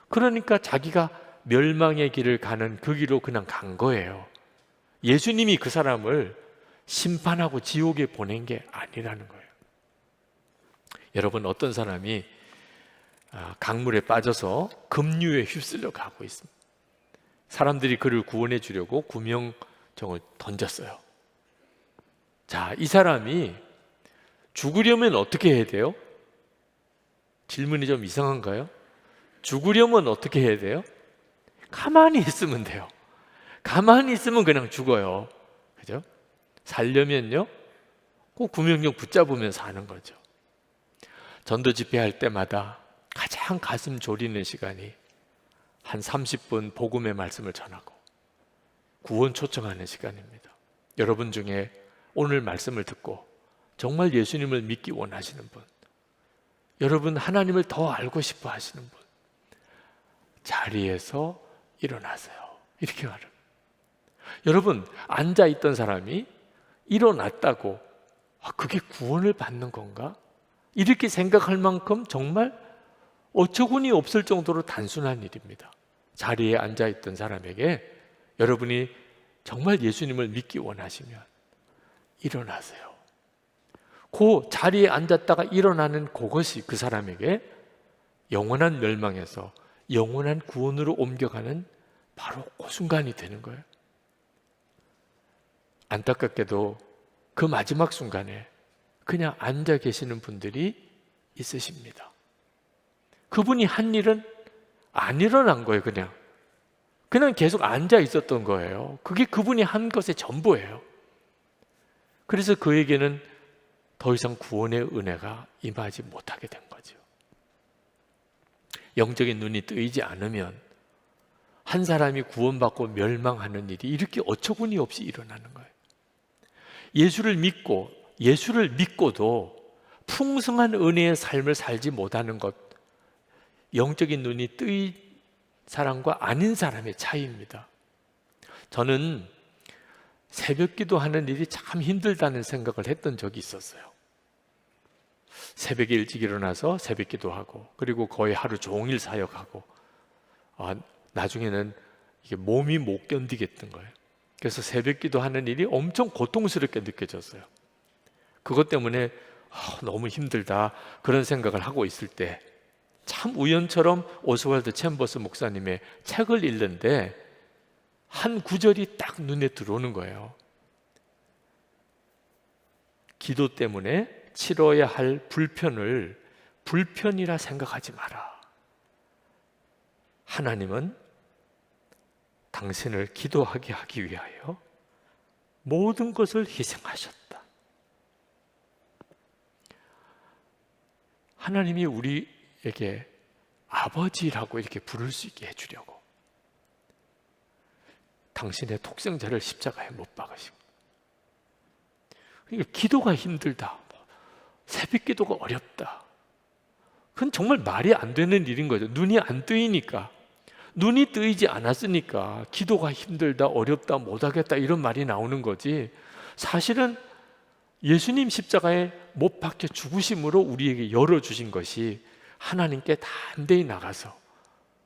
그러니까 자기가 멸망의 길을 가는 그 길로 그냥 간 거예요. 예수님이 그 사람을 심판하고 지옥에 보낸 게 아니라는 거예요. 여러분, 어떤 사람이 강물에 빠져서 급류에 휩쓸려 가고 있습니다. 사람들이 그를 구원해 주려고 구명정을 던졌어요. 자, 이 사람이 죽으려면 어떻게 해야 돼요? 질문이 좀 이상한가요? 죽으려면 어떻게 해야 돼요? 가만히 있으면 돼요. 가만히 있으면 그냥 죽어요. 그죠? 살려면요, 꼭 구명정 붙잡으면서 하는 거죠. 전도 집회할 때마다 가장 가슴 졸이는 시간이 한 30분 복음의 말씀을 전하고 구원 초청하는 시간입니다. 여러분 중에 오늘 말씀을 듣고 정말 예수님을 믿기 원하시는 분, 여러분 하나님을 더 알고 싶어 하시는 분, 자리에서 일어나세요. 이렇게 말합니다. 여러분, 앉아있던 사람이 일어났다고 그게 구원을 받는 건가? 이렇게 생각할 만큼 정말 어처구니 없을 정도로 단순한 일입니다. 자리에 앉아있던 사람에게 여러분이 정말 예수님을 믿기 원하시면 일어나세요. 그 자리에 앉았다가 일어나는 그것이 그 사람에게 영원한 멸망에서 영원한 구원으로 옮겨가는 바로 그 순간이 되는 거예요. 안타깝게도 그 마지막 순간에 그냥 앉아 계시는 분들이 있으십니다. 그분이 한 일은 안 일어난 거예요. 그냥 계속 앉아 있었던 거예요. 그게 그분이 한 것의 전부예요. 그래서 그에게는 더 이상 구원의 은혜가 임하지 못하게 된 거죠. 영적인 눈이 뜨이지 않으면 한 사람이 구원받고 멸망하는 일이 이렇게 어처구니 없이 일어나는 거예요. 예수를 믿고도 풍성한 은혜의 삶을 살지 못하는 것, 영적인 눈이 뜨인 사람과 아닌 사람의 차이입니다. 저는 새벽 기도하는 일이 참 힘들다는 생각을 했던 적이 있었어요. 새벽에 일찍 일어나서 새벽 기도하고, 그리고 거의 하루 종일 사역하고, 나중에는 이게 몸이 못 견디겠던 거예요. 그래서 새벽 기도하는 일이 엄청 고통스럽게 느껴졌어요. 그것 때문에 너무 힘들다 그런 생각을 하고 있을 때 참 우연처럼 오스왈드 챔버스 목사님의 책을 읽는데 한 구절이 딱 눈에 들어오는 거예요. 기도 때문에 치러야 할 불편을 불편이라 생각하지 마라. 하나님은 당신을 기도하게 하기 위하여 모든 것을 희생하셨다. 하나님이 우리에게 아버지라고 이렇게 부를 수 있게 해주려고 당신의 독생자를 십자가에 못 박으시고, 그러니까 기도가 힘들다, 새벽 기도가 어렵다, 그건 정말 말이 안 되는 일인 거죠. 눈이 안 뜨이니까, 눈이 뜨이지 않았으니까 기도가 힘들다, 어렵다, 못하겠다 이런 말이 나오는 거지, 사실은 예수님 십자가에 못 박혀 죽으심으로 우리에게 열어주신 것이 하나님께 담대히 나가서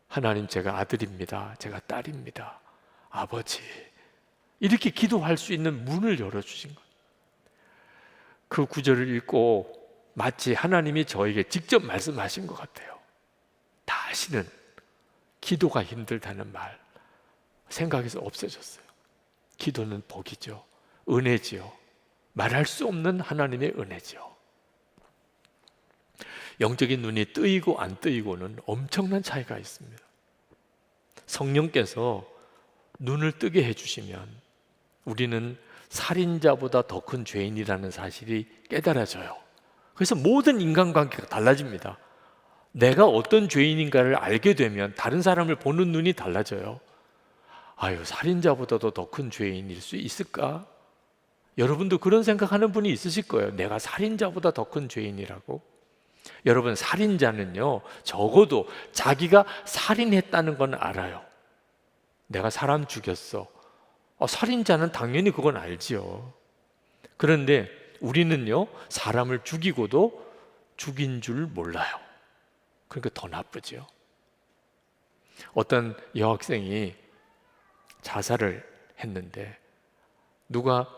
하나님, 제가 아들입니다, 제가 딸입니다, 아버지, 이렇게 기도할 수 있는 문을 열어주신 거예요. 그 구절을 읽고 마치 하나님이 저에게 직접 말씀하신 것 같아요. 다시는 기도가 힘들다는 말 생각에서 없어졌어요. 기도는 복이죠, 은혜지요, 말할 수 없는 하나님의 은혜죠. 영적인 눈이 뜨이고 안 뜨이고는 엄청난 차이가 있습니다. 성령께서 눈을 뜨게 해주시면 우리는 살인자보다 더 큰 죄인이라는 사실이 깨달아져요. 그래서 모든 인간관계가 달라집니다. 내가 어떤 죄인인가를 알게 되면 다른 사람을 보는 눈이 달라져요. 살인자보다도 더 큰 죄인일 수 있을까? 여러분도 그런 생각하는 분이 있으실 거예요. 내가 살인자보다 더 큰 죄인이라고? 여러분, 살인자는요, 적어도 자기가 살인했다는 건 알아요. 내가 사람 죽였어. 살인자는 당연히 그건 알지요. 그런데 우리는요, 사람을 죽이고도 죽인 줄 몰라요. 그러니까 더 나쁘죠. 어떤 여학생이 자살을 했는데 누가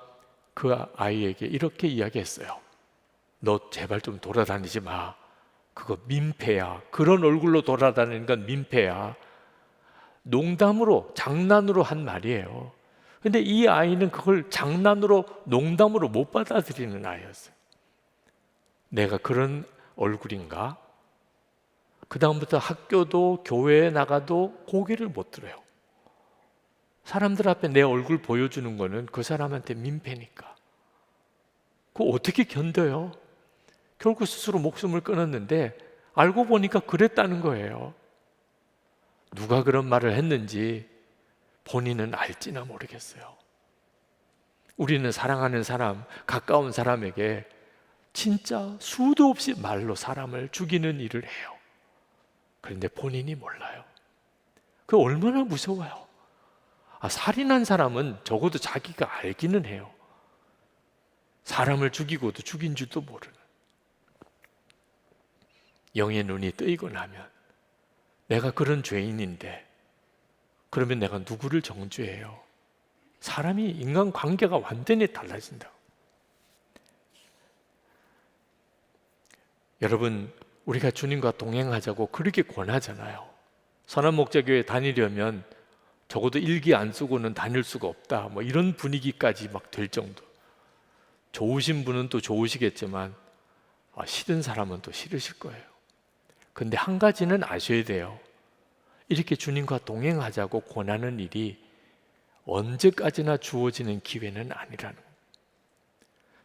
그 아이에게 이렇게 이야기했어요. 너 제발 좀 돌아다니지 마. 그거 민폐야. 그런 얼굴로 돌아다니는 건 민폐야. 농담으로, 장난으로 한 말이에요. 근데 이 아이는 그걸 장난으로, 농담으로 못 받아들이는 아이였어요. 내가 그런 얼굴인가? 그 다음부터 학교도 교회에 나가도 고개를 못 들어요. 사람들 앞에 내 얼굴 보여주는 거는 그 사람한테 민폐니까. 그거 어떻게 견뎌요? 결국 스스로 목숨을 끊었는데 알고 보니까 그랬다는 거예요. 누가 그런 말을 했는지 본인은 알지나 모르겠어요. 우리는 사랑하는 사람, 가까운 사람에게 진짜 수도 없이 말로 사람을 죽이는 일을 해요. 그런데 본인이 몰라요. 그게 얼마나 무서워요. 살인한 사람은 적어도 자기가 알기는 해요. 사람을 죽이고도 죽인 줄도 모르는. 영의 눈이 뜨이고 나면 내가 그런 죄인인데 그러면 내가 누구를 정죄해요? 사람이, 인간관계가 완전히 달라진다. 여러분, 우리가 주님과 동행하자고 그렇게 권하잖아요. 선한목자교회 다니려면 적어도 일기 안 쓰고는 다닐 수가 없다, 뭐 이런 분위기까지 막 될 정도. 좋으신 분은 또 좋으시겠지만 싫은 사람은 또 싫으실 거예요. 근데 한 가지는 아셔야 돼요. 이렇게 주님과 동행하자고 권하는 일이 언제까지나 주어지는 기회는 아니라는 거예요.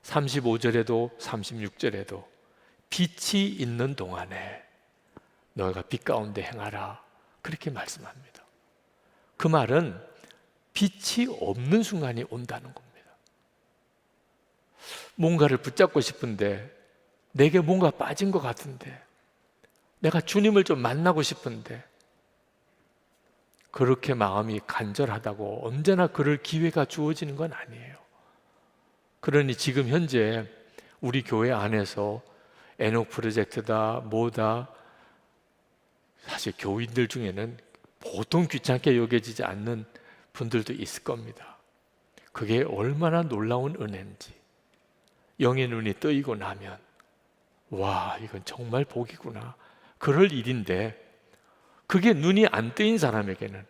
35절에도 36절에도 빛이 있는 동안에 너희가 빛 가운데 행하라, 그렇게 말씀합니다. 그 말은 빛이 없는 순간이 온다는 겁니다. 뭔가를 붙잡고 싶은데, 내게 뭔가 빠진 것 같은데, 내가 주님을 좀 만나고 싶은데, 그렇게 마음이 간절하다고 언제나 그럴 기회가 주어지는 건 아니에요. 그러니 지금 현재 우리 교회 안에서 에녹 프로젝트다 뭐다, 사실 교인들 중에는 보통 귀찮게 여겨지지 않는 분들도 있을 겁니다. 그게 얼마나 놀라운 은혜인지. 영의 눈이 뜨이고 나면 와, 이건 정말 복이구나, 그럴 일인데, 그게 눈이 안 뜨인 사람에게는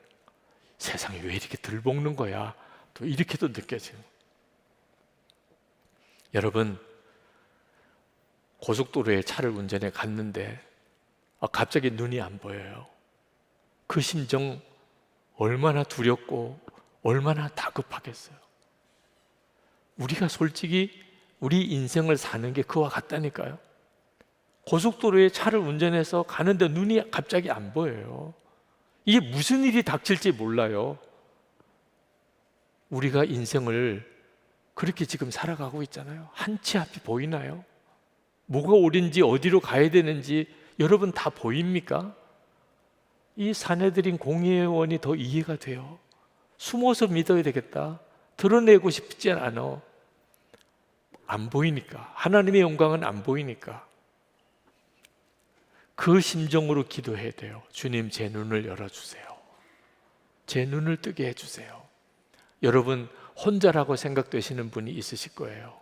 세상에 왜 이렇게 덜 볶는 거야, 또 이렇게도 느껴지는. 여러분, 고속도로에 차를 운전해 갔는데 갑자기 눈이 안 보여요. 그 심정 얼마나 두렵고 얼마나 다급하겠어요. 우리가 솔직히 우리 인생을 사는 게 그와 같다니까요. 고속도로에 차를 운전해서 가는데 눈이 갑자기 안 보여요. 이게 무슨 일이 닥칠지 몰라요. 우리가 인생을 그렇게 지금 살아가고 있잖아요. 한 치 앞이 보이나요? 뭐가 옳은지 어디로 가야 되는지 여러분 다 보입니까? 이 사내들인 공회원이 더 이해가 돼요. 숨어서 믿어야 되겠다, 드러내고 싶지 않아. 안 보이니까, 하나님의 영광은 안 보이니까. 그 심정으로 기도해야 돼요. 주님, 제 눈을 열어주세요. 제 눈을 뜨게 해주세요. 여러분, 혼자라고 생각되시는 분이 있으실 거예요.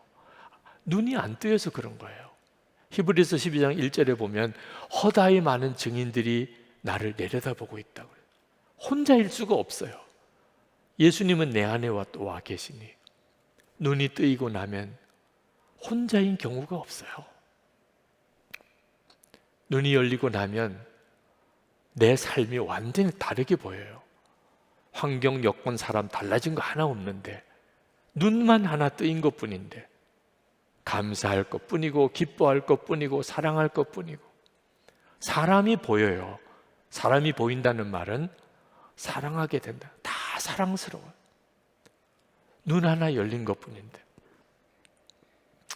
눈이 안 뜨여서 그런 거예요. 히브리서 12장 1절에 보면 허다히 많은 증인들이 나를 내려다보고 있다고 해요. 혼자일 수가 없어요. 예수님은 내 안에 와 계시니 눈이 뜨이고 나면 혼자인 경우가 없어요. 눈이 열리고 나면 내 삶이 완전히 다르게 보여요. 환경, 여건, 사람 달라진 거 하나 없는데, 눈만 하나 뜨인 것 뿐인데 감사할 것 뿐이고 기뻐할 것 뿐이고 사랑할 것 뿐이고. 사람이 보여요. 사람이 보인다는 말은 사랑하게 된다. 다 사랑스러워요. 눈 하나 열린 것 뿐인데.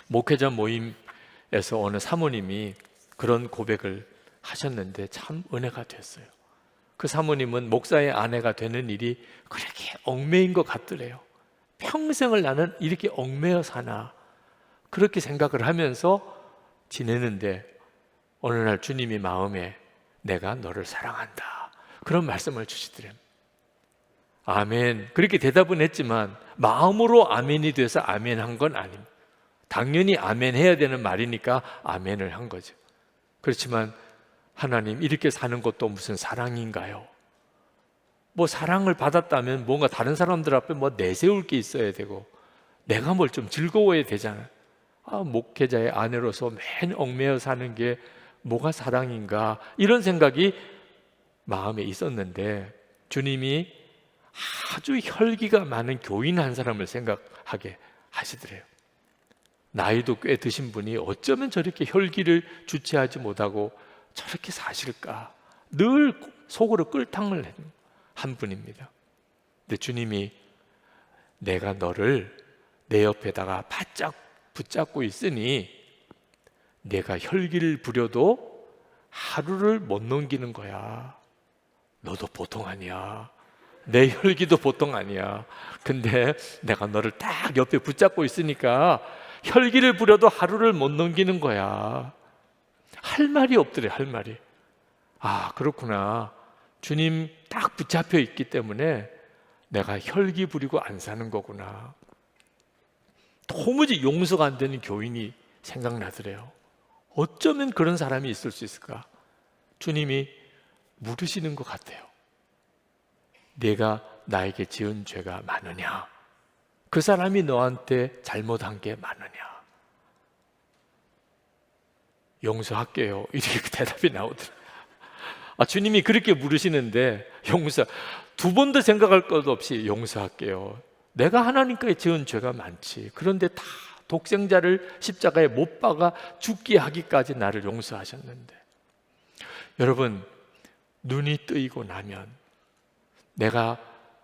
목회자 모임에서 어느 사모님이 그런 고백을 하셨는데 참 은혜가 됐어요. 그 사모님은 목사의 아내가 되는 일이 그렇게 얽매인 것 같더래요. 평생을 나는 이렇게 얽매여 사나, 그렇게 생각을 하면서 지내는데 어느 날 주님이 마음에 내가 너를 사랑한다, 그런 말씀을 주시더래요. 아멘 그렇게 대답은 했지만 마음으로 아멘이 돼서 아멘 한 건 아닙니다. 당연히 아멘 해야 되는 말이니까 아멘을 한 거죠. 그렇지만 하나님, 이렇게 사는 것도 무슨 사랑인가요? 뭐 사랑을 받았다면 뭔가 다른 사람들 앞에 뭐 내세울 게 있어야 되고 내가 뭘 좀 즐거워야 되잖아요. 목회자의 아내로서 맨 얽매여 사는 게 뭐가 사랑인가, 이런 생각이 마음에 있었는데 주님이 아주 혈기가 많은 교인 한 사람을 생각하게 하시더래요. 나이도 꽤 드신 분이 어쩌면 저렇게 혈기를 주체하지 못하고 저렇게 사실까, 늘 속으로 끓탕을 한 분입니다. 근데 주님이 내가 너를 내 옆에다가 바짝 붙잡고 있으니 내가 혈기를 부려도 하루를 못 넘기는 거야. 너도 보통 아니야. 내 혈기도 보통 아니야. 근데 내가 너를 딱 옆에 붙잡고 있으니까 혈기를 부려도 하루를 못 넘기는 거야. 할 말이 없더래, 할 말이. 그렇구나. 주님 딱 붙잡혀 있기 때문에 내가 혈기 부리고 안 사는 거구나. 도무지 용서가 안 되는 교인이 생각나더래요. 어쩌면 그런 사람이 있을 수 있을까? 주님이 물으시는 것 같아요. 내가 나에게 지은 죄가 많으냐? 그 사람이 너한테 잘못한 게 많으냐? 용서할게요. 이렇게 대답이 나오더라고요. 주님이 그렇게 물으시는데 두 번도 생각할 것도 없이 용서할게요. 내가 하나님께 지은 죄가 많지. 그런데 다 독생자를 십자가에 못 박아 죽게 하기까지 나를 용서하셨는데, 여러분, 눈이 뜨이고 나면 내가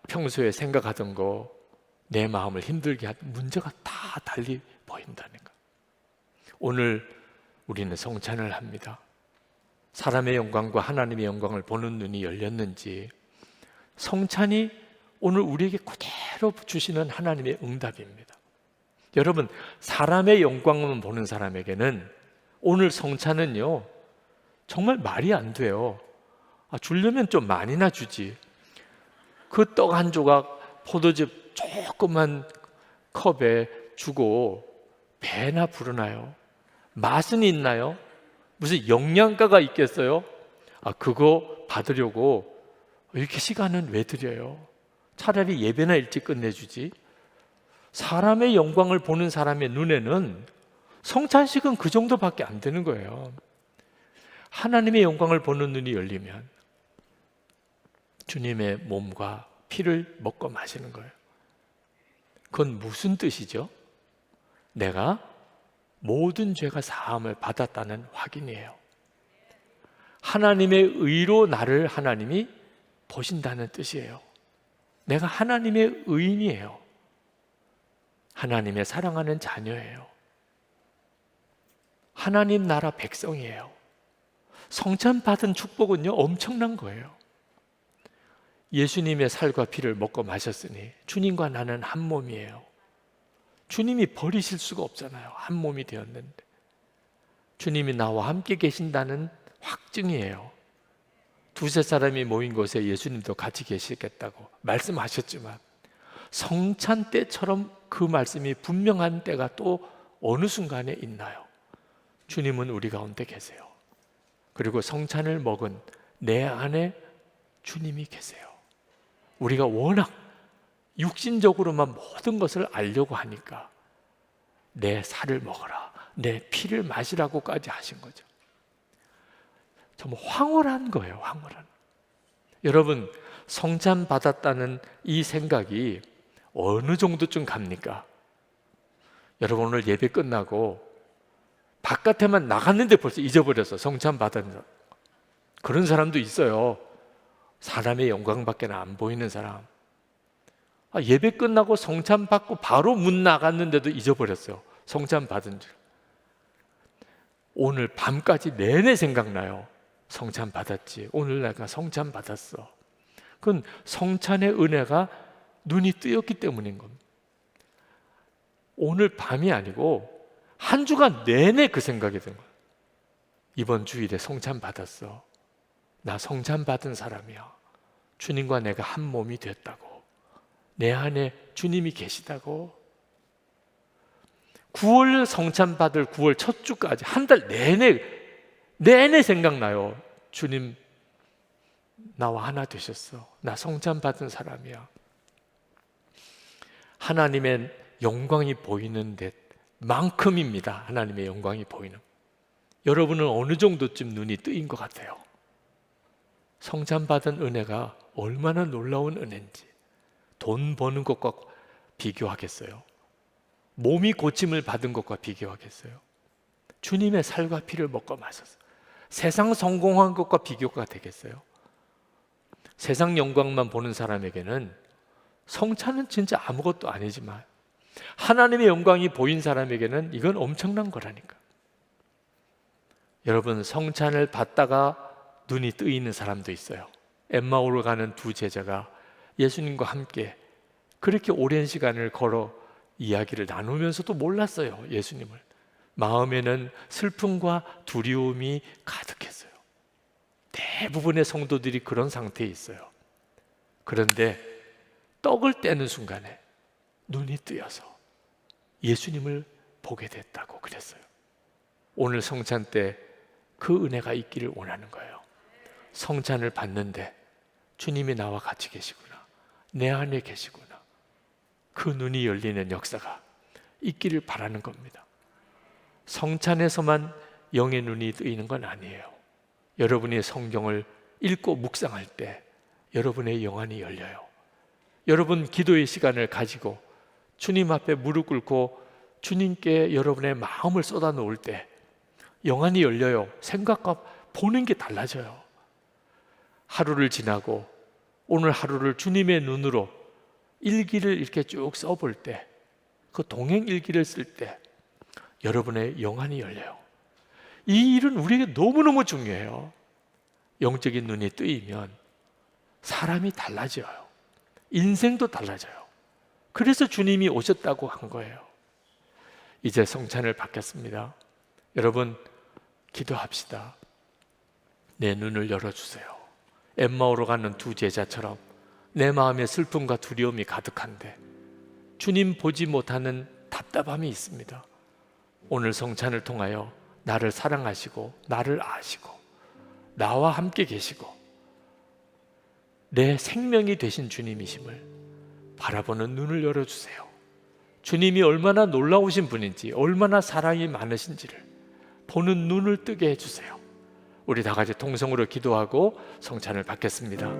평소에 생각하던 거, 내 마음을 힘들게 하던 문제가 다 달리 보인다는 거. 오늘 우리는 성찬을 합니다. 사람의 영광과 하나님의 영광을 보는 눈이 열렸는지, 성찬이 오늘 우리에게 그대로 주시는 하나님의 응답입니다. 여러분, 사람의 영광만 보는 사람에게는 오늘 성찬은요, 정말 말이 안 돼요. 주려면 좀 많이나 주지. 그 떡 한 조각, 포도즙 조그만 컵에 주고 배나 부르나요? 맛은 있나요? 무슨 영양가가 있겠어요? 그거 받으려고 이렇게 시간은 왜 들여요? 차라리 예배나 일찍 끝내주지. 사람의 영광을 보는 사람의 눈에는 성찬식은 그 정도밖에 안 되는 거예요. 하나님의 영광을 보는 눈이 열리면 주님의 몸과 피를 먹고 마시는 거예요. 그건 무슨 뜻이죠? 내가 모든 죄가 사함을 받았다는 확인이에요. 하나님의 의로 나를 하나님이 보신다는 뜻이에요. 내가 하나님의 의인이에요. 하나님의 사랑하는 자녀예요. 하나님 나라 백성이에요. 성찬 받은 축복은요, 엄청난 거예요. 예수님의 살과 피를 먹고 마셨으니 주님과 나는 한 몸이에요. 주님이 버리실 수가 없잖아요. 한 몸이 되었는데 주님이 나와 함께 계신다는 확증이에요. 두세 사람이 모인 곳에 예수님도 같이 계시겠다고 말씀하셨지만 성찬 때처럼 그 말씀이 분명한 때가 또 어느 순간에 있나요? 주님은 우리 가운데 계세요. 그리고 성찬을 먹은 내 안에 주님이 계세요. 우리가 워낙 육신적으로만 모든 것을 알려고 하니까 내 살을 먹어라, 내 피를 마시라고까지 하신 거죠. 정말 황홀한 거예요, 황홀한. 여러분, 성찬 받았다는 이 생각이 어느 정도쯤 갑니까? 여러분, 오늘 예배 끝나고 바깥에만 나갔는데 벌써 잊어버려서 성찬 받은 사람, 그런 사람도 있어요. 사람의 영광밖에 안 보이는 사람. 예배 끝나고 성찬 받고 바로 문 나갔는데도 잊어버렸어요. 성찬 받은 줄. 오늘 밤까지 내내 생각나요. 성찬 받았지. 오늘 내가 성찬 받았어. 그건 성찬의 은혜가 눈이 뜨였기 때문인 겁니다. 오늘 밤이 아니고 한 주간 내내 그 생각이 든 거예요. 이번 주일에 성찬 받았어. 나 성찬 받은 사람이야. 주님과 내가 한 몸이 됐다고. 내 안에 주님이 계시다고. 9월 성찬 받을 9월 첫 주까지 한 달 내내 생각나요. 주님 나와 하나 되셨어. 나 성찬 받은 사람이야. 하나님의 영광이 보이는 데만큼입니다. 하나님의 영광이 보이는. 여러분은 어느 정도쯤 눈이 뜨인 것 같아요? 성찬 받은 은혜가 얼마나 놀라운 은혜인지. 돈 버는 것과 비교하겠어요? 몸이 고침을 받은 것과 비교하겠어요? 주님의 살과 피를 먹고 마셔서 세상 성공한 것과 비교가 되겠어요? 세상 영광만 보는 사람에게는 성찬은 진짜 아무것도 아니지만 하나님의 영광이 보인 사람에게는 이건 엄청난 거라니까. 여러분, 성찬을 받다가 눈이 뜨이는 사람도 있어요. 엠마오로 가는 두 제자가 예수님과 함께 그렇게 오랜 시간을 걸어 이야기를 나누면서도 몰랐어요. 예수님을. 마음에는 슬픔과 두려움이 가득했어요. 대부분의 성도들이 그런 상태에 있어요. 그런데 떡을 떼는 순간에 눈이 뜨여서 예수님을 보게 됐다고 그랬어요. 오늘 성찬 때 그 은혜가 있기를 원하는 거예요. 성찬을 받는데 주님이 나와 같이 계시구나, 내 안에 계시구나, 그 눈이 열리는 역사가 있기를 바라는 겁니다. 성찬에서만 영의 눈이 뜨이는 건 아니에요. 여러분이 성경을 읽고 묵상할 때 여러분의 영안이 열려요. 여러분 기도의 시간을 가지고 주님 앞에 무릎 꿇고 주님께 여러분의 마음을 쏟아 놓을 때 영안이 열려요. 생각과 보는 게 달라져요. 하루를 지나고 오늘 하루를 주님의 눈으로 일기를 이렇게 쭉 써볼 때, 그 동행 일기를 쓸 때 여러분의 영안이 열려요. 이 일은 우리에게 너무너무 중요해요. 영적인 눈이 뜨이면 사람이 달라져요. 인생도 달라져요. 그래서 주님이 오셨다고 한 거예요. 이제 성찬을 받겠습니다. 여러분, 기도합시다. 내 눈을 열어주세요. 엠마오로 가는 두 제자처럼 내 마음에 슬픔과 두려움이 가득한데 주님 보지 못하는 답답함이 있습니다. 오늘 성찬을 통하여 나를 사랑하시고 나를 아시고 나와 함께 계시고 내 생명이 되신 주님이심을 바라보는 눈을 열어주세요. 주님이 얼마나 놀라우신 분인지, 얼마나 사랑이 많으신지를 보는 눈을 뜨게 해주세요. 우리 다 같이 통성으로 기도하고 성찬을 받겠습니다.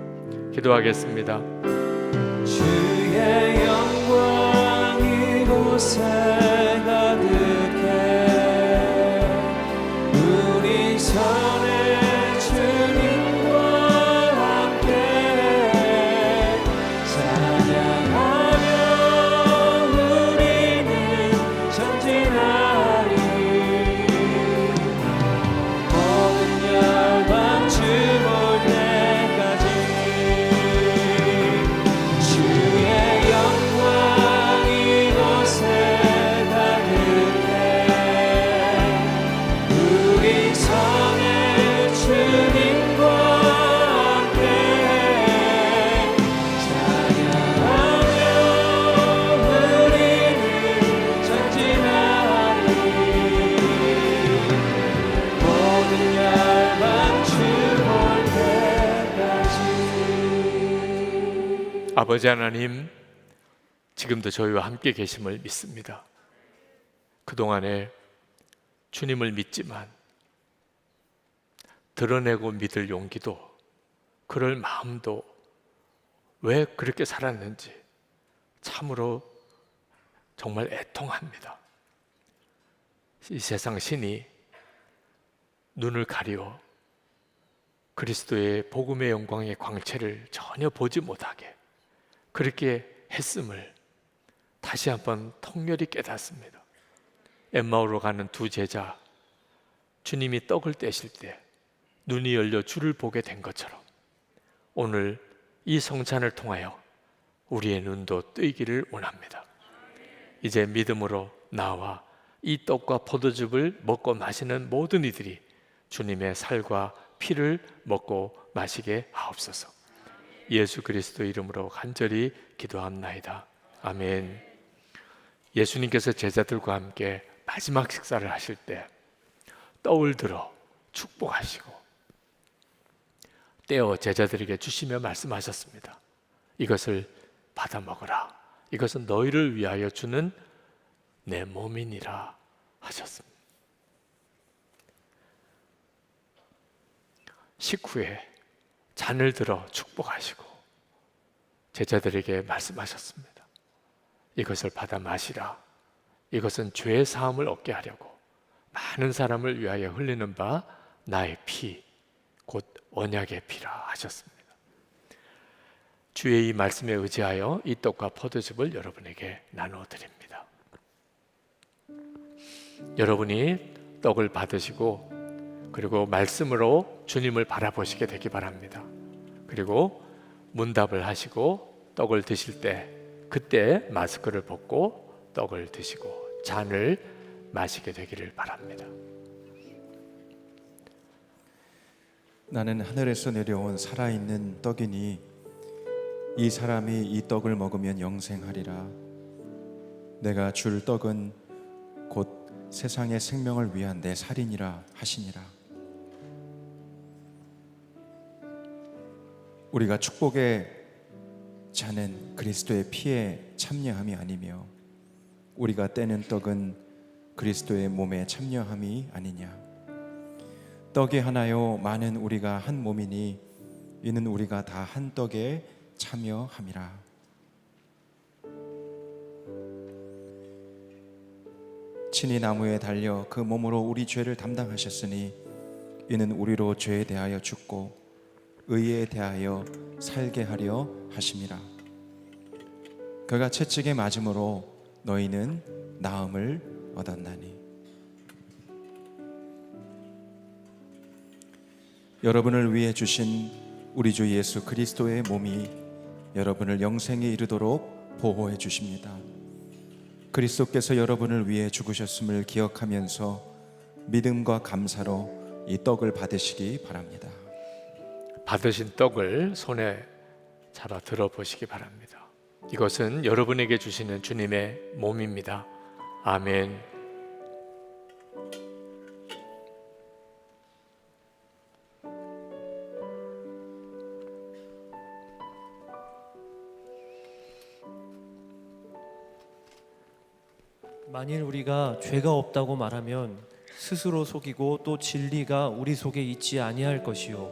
기도하겠습니다. 주의 영광 이곳에 가득해 우리 전에 주님과 함께 찬양하며 우리는 전진하리 모든 열방 주 볼 때까지 주의 영광 이곳에 가득해 우리 성에 주님과 함께 찬양하며 우리는 전진하리 모든 열방 주 볼 때까지. 아버지 하나님, 지금도 저희와 함께 계심을 믿습니다. 그동안에 주님을 믿지만 드러내고 믿을 용기도, 그럴 마음도 왜 그렇게 살았는지 참으로 정말 애통합니다. 이 세상 신이 눈을 가리워 그리스도의 복음의 영광의 광채를 전혀 보지 못하게 그렇게 했음을 다시 한번 통렬히 깨닫습니다. 엠마오로 가는 두 제자, 주님이 떡을 떼실 때 눈이 열려 주를 보게 된 것처럼 오늘 이 성찬을 통하여 우리의 눈도 뜨이기를 원합니다. 이제 믿음으로 나와 이 떡과 포도즙을 먹고 마시는 모든 이들이 주님의 살과 피를 먹고 마시게 하옵소서. 예수 그리스도 이름으로 간절히 기도합나이다. 아멘. 예수님께서 제자들과 함께 마지막 식사를 하실 때 떡을 들어 축복하시고 떼어 제자들에게 주시며 말씀하셨습니다. 이것을 받아 먹으라. 이것은 너희를 위하여 주는 내 몸이니라 하셨습니다. 식후에 잔을 들어 축복하시고 제자들에게 말씀하셨습니다. 이것을 받아 마시라. 이것은 죄의 사함을 얻게 하려고 많은 사람을 위하여 흘리는 바 나의 피, 곧 언약의 피라 하셨습니다. 주의 이 말씀에 의지하여 이 떡과 포도즙을 여러분에게 나누어 드립니다. 여러분이 떡을 받으시고 그리고 말씀으로 주님을 바라보시게 되기 바랍니다. 그리고 문답을 하시고 떡을 드실 때 그때 마스크를 벗고 떡을 드시고 잔을 마시게 되기를 바랍니다. 나는 하늘에서 내려온 살아있는 떡이니 이 사람이 이 떡을 먹으면 영생하리라. 내가 줄 떡은 곧 세상의 생명을 위한 내 살이니라 하시니라. 우리가 축복의 잔은 그리스도의 피에 참여함이 아니며 우리가 떼는 떡은 그리스도의 몸에 참여함이 아니냐. 떡이 하나요 많은 우리가 한 몸이니 이는 우리가 다 한 떡에 참여함이라. 친히 나무에 달려 그 몸으로 우리 죄를 담당하셨으니 이는 우리로 죄에 대하여 죽고 의에 대하여 살게 하려 하심이라. 그가 채찍에 맞음으로 너희는 나음을 얻었나니. 여러분을 위해 주신 우리 주 예수 그리스도의 몸이 여러분을 영생에 이르도록 보호해 주십니다. 그리스도께서 여러분을 위해 죽으셨음을 기억하면서 믿음과 감사로 이 떡을 받으시기 바랍니다. 받으신 떡을 손에 잡아 들어보시기 바랍니다. 이것은 여러분에게 주시는 주님의 몸입니다. 아멘. 만일 우리가 죄가 없다고 말하면 스스로 속이고 또 진리가 우리 속에 있지 아니할 것이요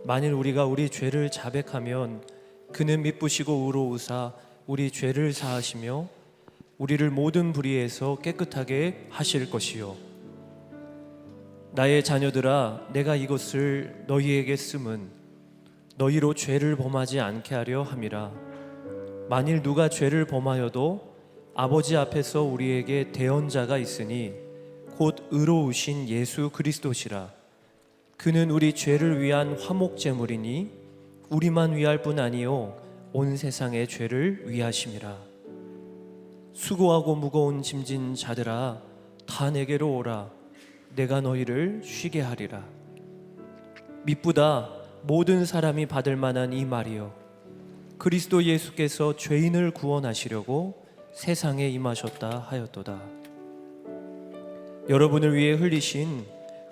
만일 우리가 우리 죄를 자백하면 그는 미쁘시고 의로우사 우리 죄를 사하시며 우리를 모든 불의에서 깨끗하게 하실 것이요 나의 자녀들아 내가 이것을 너희에게 쓰면 너희로 죄를 범하지 않게 하려 함이라. 만일 누가 죄를 범하여도 아버지 앞에서 우리에게 대언자가 있으니 곧 의로우신 예수 그리스도시라. 그는 우리 죄를 위한 화목제물이니 우리만 위할 뿐 아니요 온 세상의 죄를 위하심이라. 수고하고 무거운 짐진 자들아 다 내게로 오라. 내가 너희를 쉬게 하리라. 미쁘다 모든 사람이 받을 만한 이 말이요 그리스도 예수께서 죄인을 구원하시려고 세상에 임하셨다 하였도다. 여러분을 위해 흘리신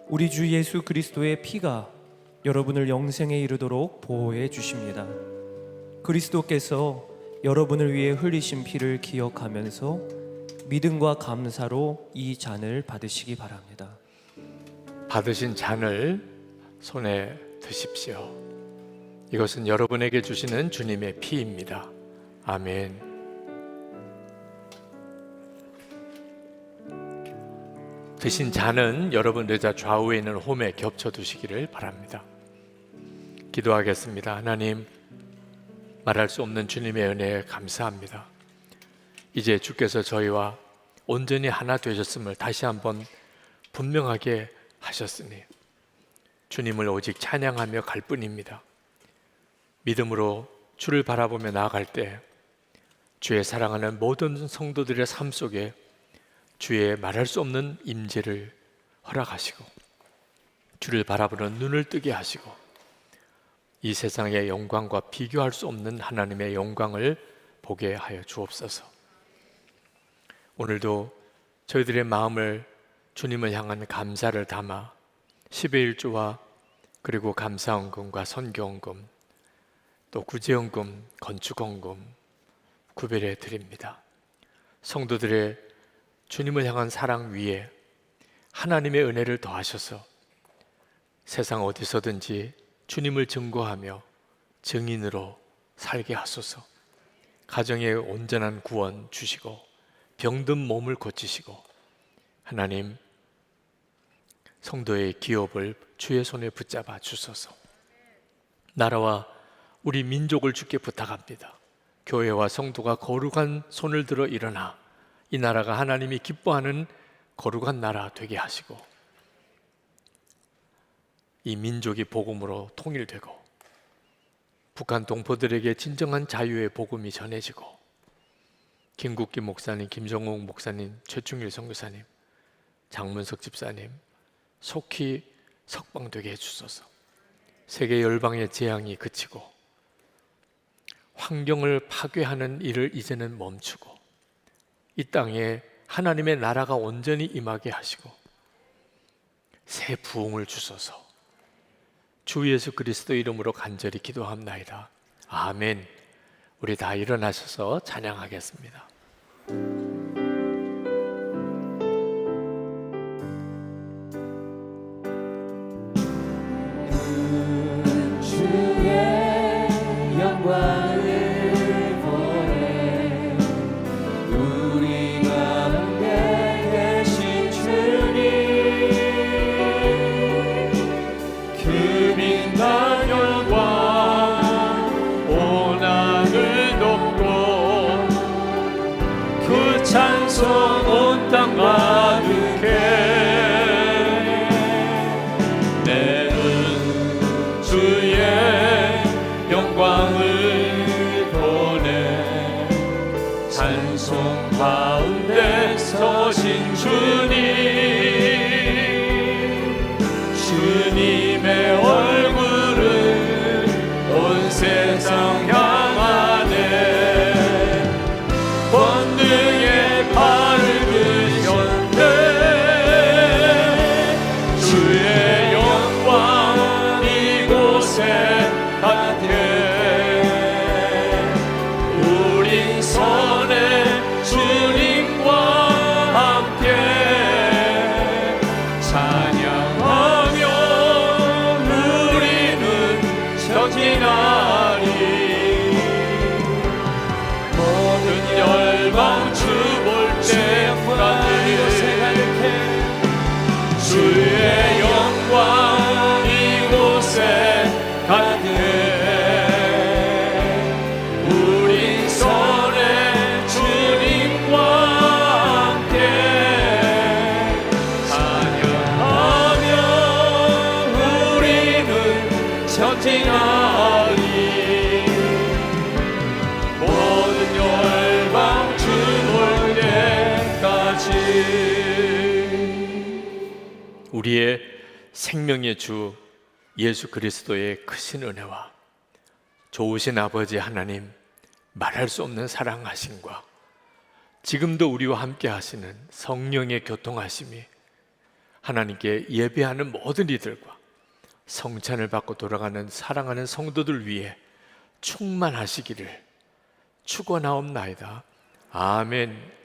우리 주 예수 그리스도의 피가 여러분을 영생에 이르도록 보호해 주십니다. 그리스도께서 여러분을 위해 흘리신 피를 기억하면서 믿음과 감사로 이 잔을 받으시기 바랍니다. 받으신 잔을 손에 드십시오. 이것은 여러분에게 주시는 주님의 피입니다. 아멘. 드신 잔은 여러분 의자 좌우에 있는 홈에 겹쳐 두시기를 바랍니다. 기도하겠습니다. 하나님, 말할 수 없는 주님의 은혜에 감사합니다. 이제 주께서 저희와 온전히 하나 되셨음을 다시 한번 분명하게 하셨으니 주님을 오직 찬양하며 갈 뿐입니다. 믿음으로 주를 바라보며 나아갈 때 주의 사랑하는 모든 성도들의 삶 속에 주의 말할 수 없는 임재를 허락하시고 주를 바라보는 눈을 뜨게 하시고 이 세상의 영광과 비교할 수 없는 하나님의 영광을 보게 하여 주옵소서. 오늘도 저희들의 마음을 주님을 향한 감사를 담아 11조와 그리고 감사헌금과 선교헌금, 또 구제헌금, 건축헌금 구별해 드립니다. 성도들의 주님을 향한 사랑 위에 하나님의 은혜를 더하셔서 세상 어디서든지 주님을 증거하며 증인으로 살게 하소서. 가정에 온전한 구원 주시고 병든 몸을 고치시고 하나님 성도의 기업을 주의 손에 붙잡아 주소서. 나라와 우리 민족을 주께 부탁합니다. 교회와 성도가 거룩한 손을 들어 일어나 이 나라가 하나님이 기뻐하는 거룩한 나라 되게 하시고 이 민족이 복음으로 통일되고 북한 동포들에게 진정한 자유의 복음이 전해지고 김국기 목사님, 김정욱 목사님, 최충일 선교사님, 장문석 집사님 속히 석방되게 해주소서. 세계 열방의 재앙이 그치고 환경을 파괴하는 일을 이제는 멈추고 이 땅에 하나님의 나라가 온전히 임하게 하시고 새 부흥을 주소서. 주 예수 그리스도 이름으로 간절히 기도합나이다. 아멘. 우리 다 일어나셔서 찬양하겠습니다. 찬송 온 땅 가득해 내는 주의 영광을 보내 찬송 가운데 서신 주님의 얼굴을 온 세상 향하네 권능의 발을 드셨네 주의 영광 이곳에 같게 우리 선에 주님과 함께 찬양하며 우리는 전진하리 모든 열방 주 볼 때마다 이곳에 가득해 주의 영광 이곳에 가득해 우리 선에 주님과 함께 찬양하며 우리는 전진하리 모든 열방 주 볼 때까지. 우리의 생명의 주 예수 그리스도의 크신 은혜와 좋으신 아버지 하나님 말할 수 없는 사랑하심과 지금도 우리와 함께 하시는 성령의 교통하심이 하나님께 예배하는 모든 이들과 성찬을 받고 돌아가는 사랑하는 성도들 위해 충만하시기를 축원하옵나이다. 아멘.